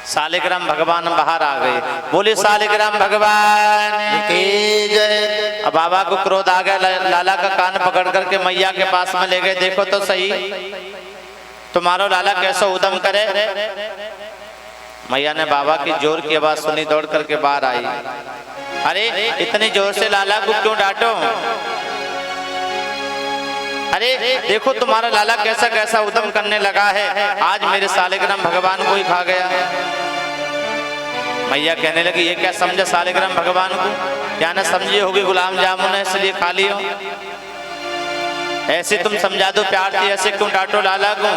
सालिग्राम भगवान बाहर आ गए। बोले सालिग्राम भगवान की जय। अब बाबा को क्रोध आ गया। लाला का कान पकड़ करके मैया के पास में ले गए। देखो तो सही तुम्हारो लाला कैसा उदम करे। मैया ने बाबा की जोर की आवाज सुनी, दौड़ करके बाहर आई। अरे इतनी जोर से लाला को क्यों डांटो? अरे देखो तुम्हारा लाला कैसा कैसा उदम करने लगा है, आज मेरे सालिग्राम भगवान को ही खा गया। मैया कहने लगी, ये क्या समझे सालिग्राम भगवान को? क्या ना समझी होगी गुलाब जामुन है इसलिए खा लियो। ऐसे तुम समझा दो प्यार से, ऐसे क्यों डांटो लाला को?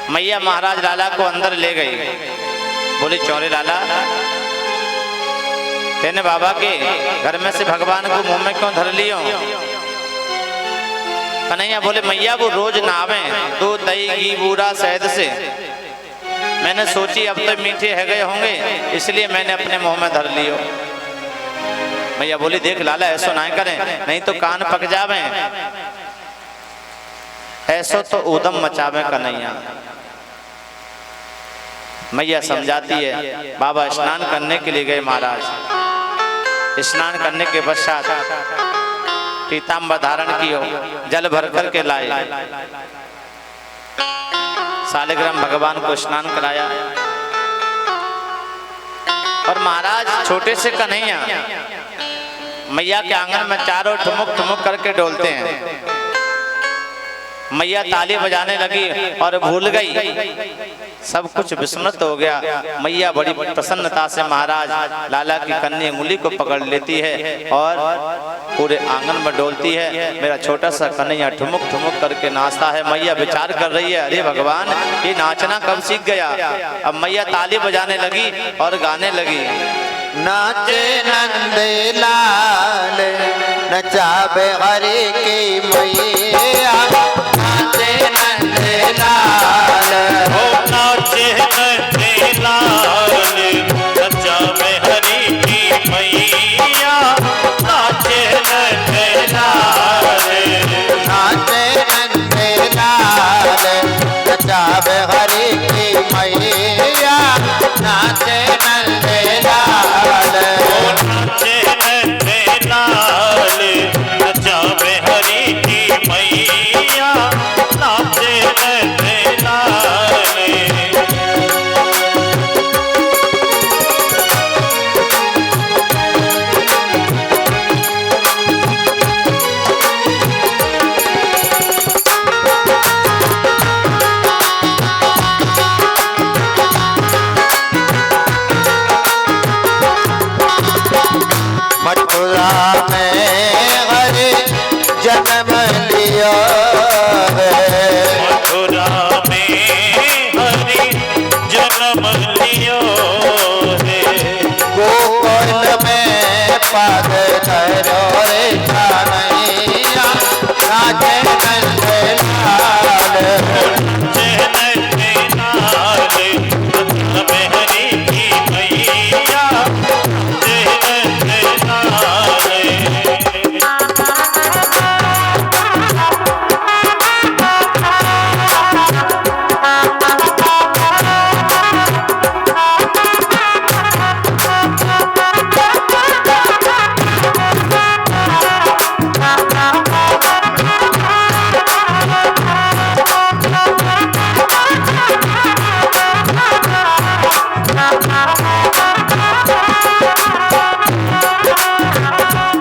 मैया महाराज लाला को अंदर ले गई। बोली, चौरे लाला तेने बाबा के घर में से भगवान को मुंह में क्यों धर लियो? कन्हैया बोले, मैया वो रोज नहावे दूध दही घी बूरा शहद से, मैंने सोची अब तो मीठे है गए होंगे इसलिए मैंने अपने मुंह में धर लियो। मैया बोली, देख लाला ऐसा ना करें, नहीं तो कान पक जावे। ऐसो तो उदम मचावे कन्हैया। मैया समझाती है। बाबा स्नान करने के लिए गए महाराज। स्नान करने के पश्चात पीताम्बर धारण कियो, जल भर कर के लाए, सालिग्राम भगवान को स्नान कराया। और महाराज छोटे से कन्हैया मैया के आंगन में चारों ठुमुक ठुमुक करके डोलते हैं। मैया ताली बजाने लगी और भूल गई, सब कुछ विस्मृत हो गया। मैया बड़ी प्रसन्नता से महाराज लाला की कन्नी उंगली को पकड़ लेती है और पूरे आंगन में डोलती है। मेरा छोटा सा कन्हैया ठुमुक ठुमुक करके नाचता है। मैया विचार कर रही है, अरे भगवान ये नाचना कब सीख गया। अब मैया ताली बजाने लगी और गाने लगी। नाचे नंद लाल नचावे हरे की मैया, नाचे नंद लाल, हो नाचे नंद लाल नचावे हरि की मैया, नाचे नंद लाल, नाचे नंद लाल नचावे हरे की मैया, नाचे नंद लाल, नाचे नंद लाल नचावे हरि की मैया, नाचे नंद लाल। मथुरा में हरे जन्म लिया है, मथुरा में हरि जन्म लियो है, गोकुल में पग धरो रे कन्हैया, नाचे नंद लाल, नाचे नंद लाल नचावे हरि की मैया, नाचे नंद लाल।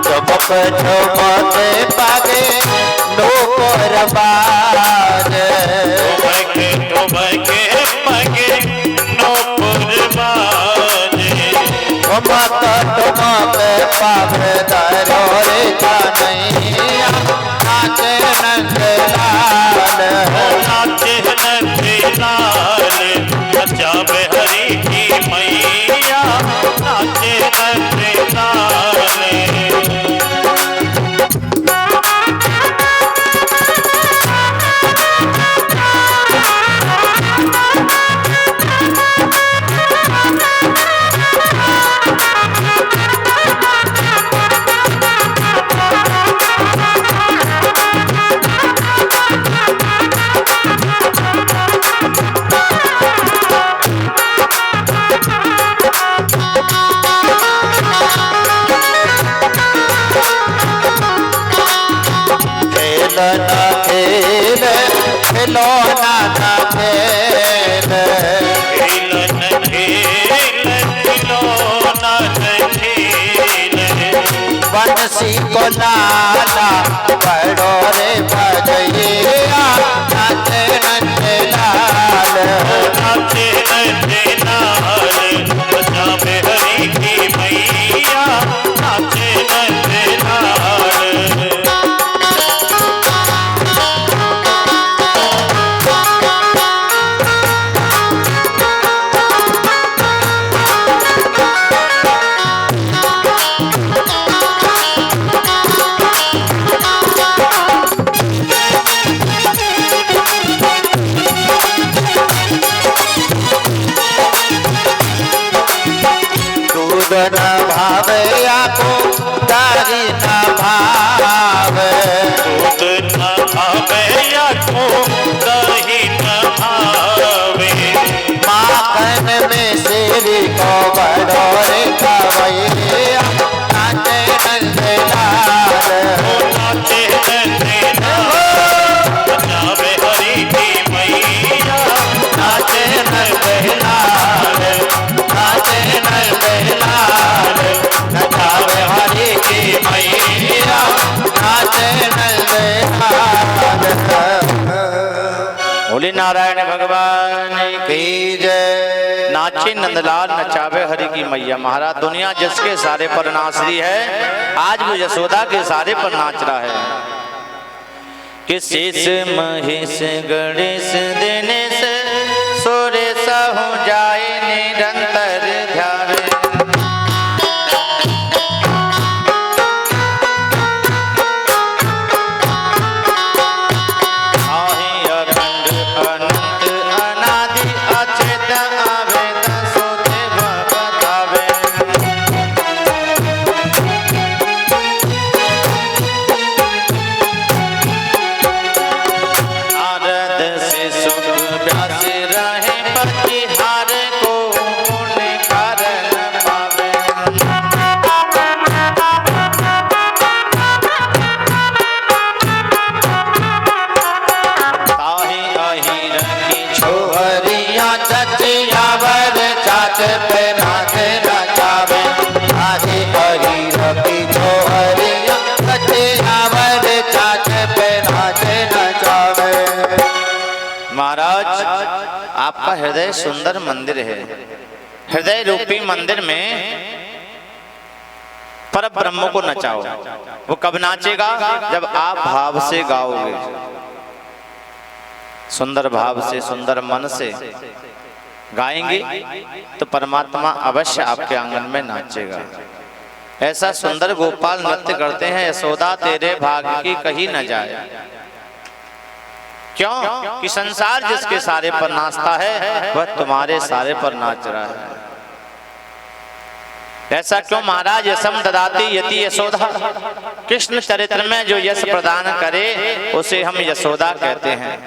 चमक चमक पागे नोकर बाज, टोबके टोबके पगे नौपुर बाजे, चमक चमक पागे धरो रे कन्हैया, नाचे नंद लाल, नाचे नंद लाल नचावे हरि की मैया, नाचे नंद लाल। खेल न खेल खिलौना न खेल, खेलन खेल खिलौना खेल, बंसी को लाला बड़ो रे बजैया, नाचे नंद लाल, नाचे नंद लाल नचावे हरि की मैया, नाचे नंद लाल। आंगन में शेरी को बड़ोरे कवैया नाचे नंदलाल नाचे नचावे हरि की मैया नाचे नंदलाल नाचे नंदलाल नचावे हरि की मैया नाचे नंदलाल। बोले नारायण भगवान की जय। नाचे नंदलाल नचावे हरि की मैया। महाराज दुनिया जिसके सारे पर नाच रही है, आज वो यशोदा के सारे पर नाच रहा है। कि शेष महेश गणेश दिनेश सुरेश हो जाए निरंतर ध्यान। महाराज आपका हृदय सुंदर मंदिर है। हृदय रूपी मंदिर में पर ब्रह्म को नचाओ। वो कब नाचेगा? जब आप भाव से गाओगे, सुंदर भाव से, सुंदर मन से गाएंगे तो परमात्मा अवश्य आपके आंगन में नाचेगा। ऐसा सुंदर गोपाल नृत्य करते हैं, यशोदा तेरे भाग्य की कहीं न जाए। क्यों? कि संसार जिसके सारे पर नाचता है वह तुम्हारे सारे पर नाच रहा है। ऐसा क्यों महाराज? यशम ददाति यति यशोदा। कृष्ण चरित्र में जो यश प्रदान करे उसे हम यशोदा कहते हैं।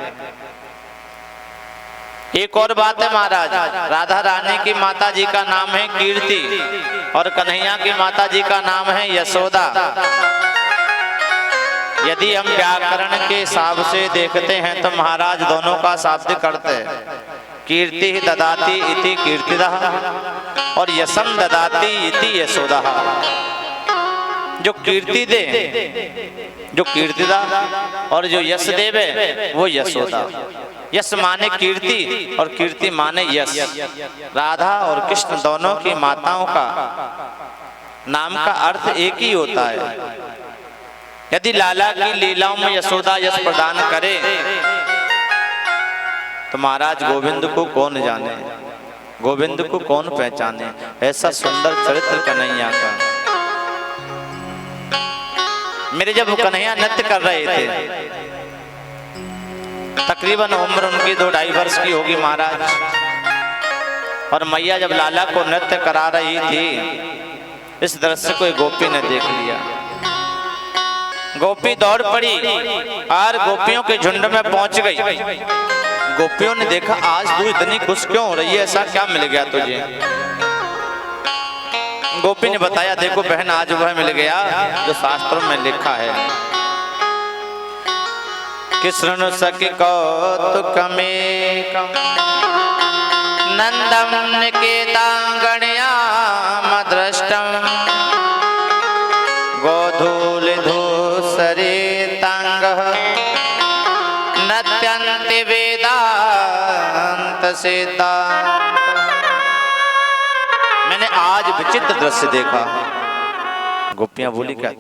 एक और बात है महाराज, राधा रानी की माता जी का नाम है कीर्ति और कन्हैया की माता जी का नाम है यशोदा। यदि हम व्याकरण के हिसाब से देखते हैं तो महाराज दोनों का शाब्दिक अर्थ है कीर्ति ददाति इति कीर्तिदः और यशम ददाति इति यशोदा। जो कीर्ति दे, जो कीर्तिदा और जो यश देवे वो यशोदा। यश माने कीर्ति और कीर्ति माने यश। राधा और कृष्ण दोनों की माताओं का नाम का अर्थ एक ही होता है। यदि लाला की लीलाओं में यशोदा यश प्रदान करे तो महाराज गोविंद को कौन जाने, गोविंद को कौन पहचाने। ऐसा सुंदर चरित्र कन्हैया का। मेरे जब कन्हैया नृत्य कर रहे थे, तकरीबन उम्र उनकी 2-2.5 वर्ष की होगी महाराज, और मैया जब लाला को नृत्य करा रही थी, इस दृश्य को गोपी ने देख लिया। गोपी दौड़ पड़ी और गोपियों के झुंड में पहुंच गई। गोपियों ने देखा आज तू इतनी खुश क्यों हो रही है, ऐसा क्या मिल गया तुझे? गोपी ने बताया देखो बहन आज वह मिल गया जो शास्त्रों में लिखा है कि शृणु सखि कौतुकमेकं नंदं निकेतांगण्यामदृष्टं गोधूलिधूसरितांगः नत्यन्ति वेदांत सिद्धांत। मैंने आज विचित्र दृश्य देखा। गोपियां बोली क्या?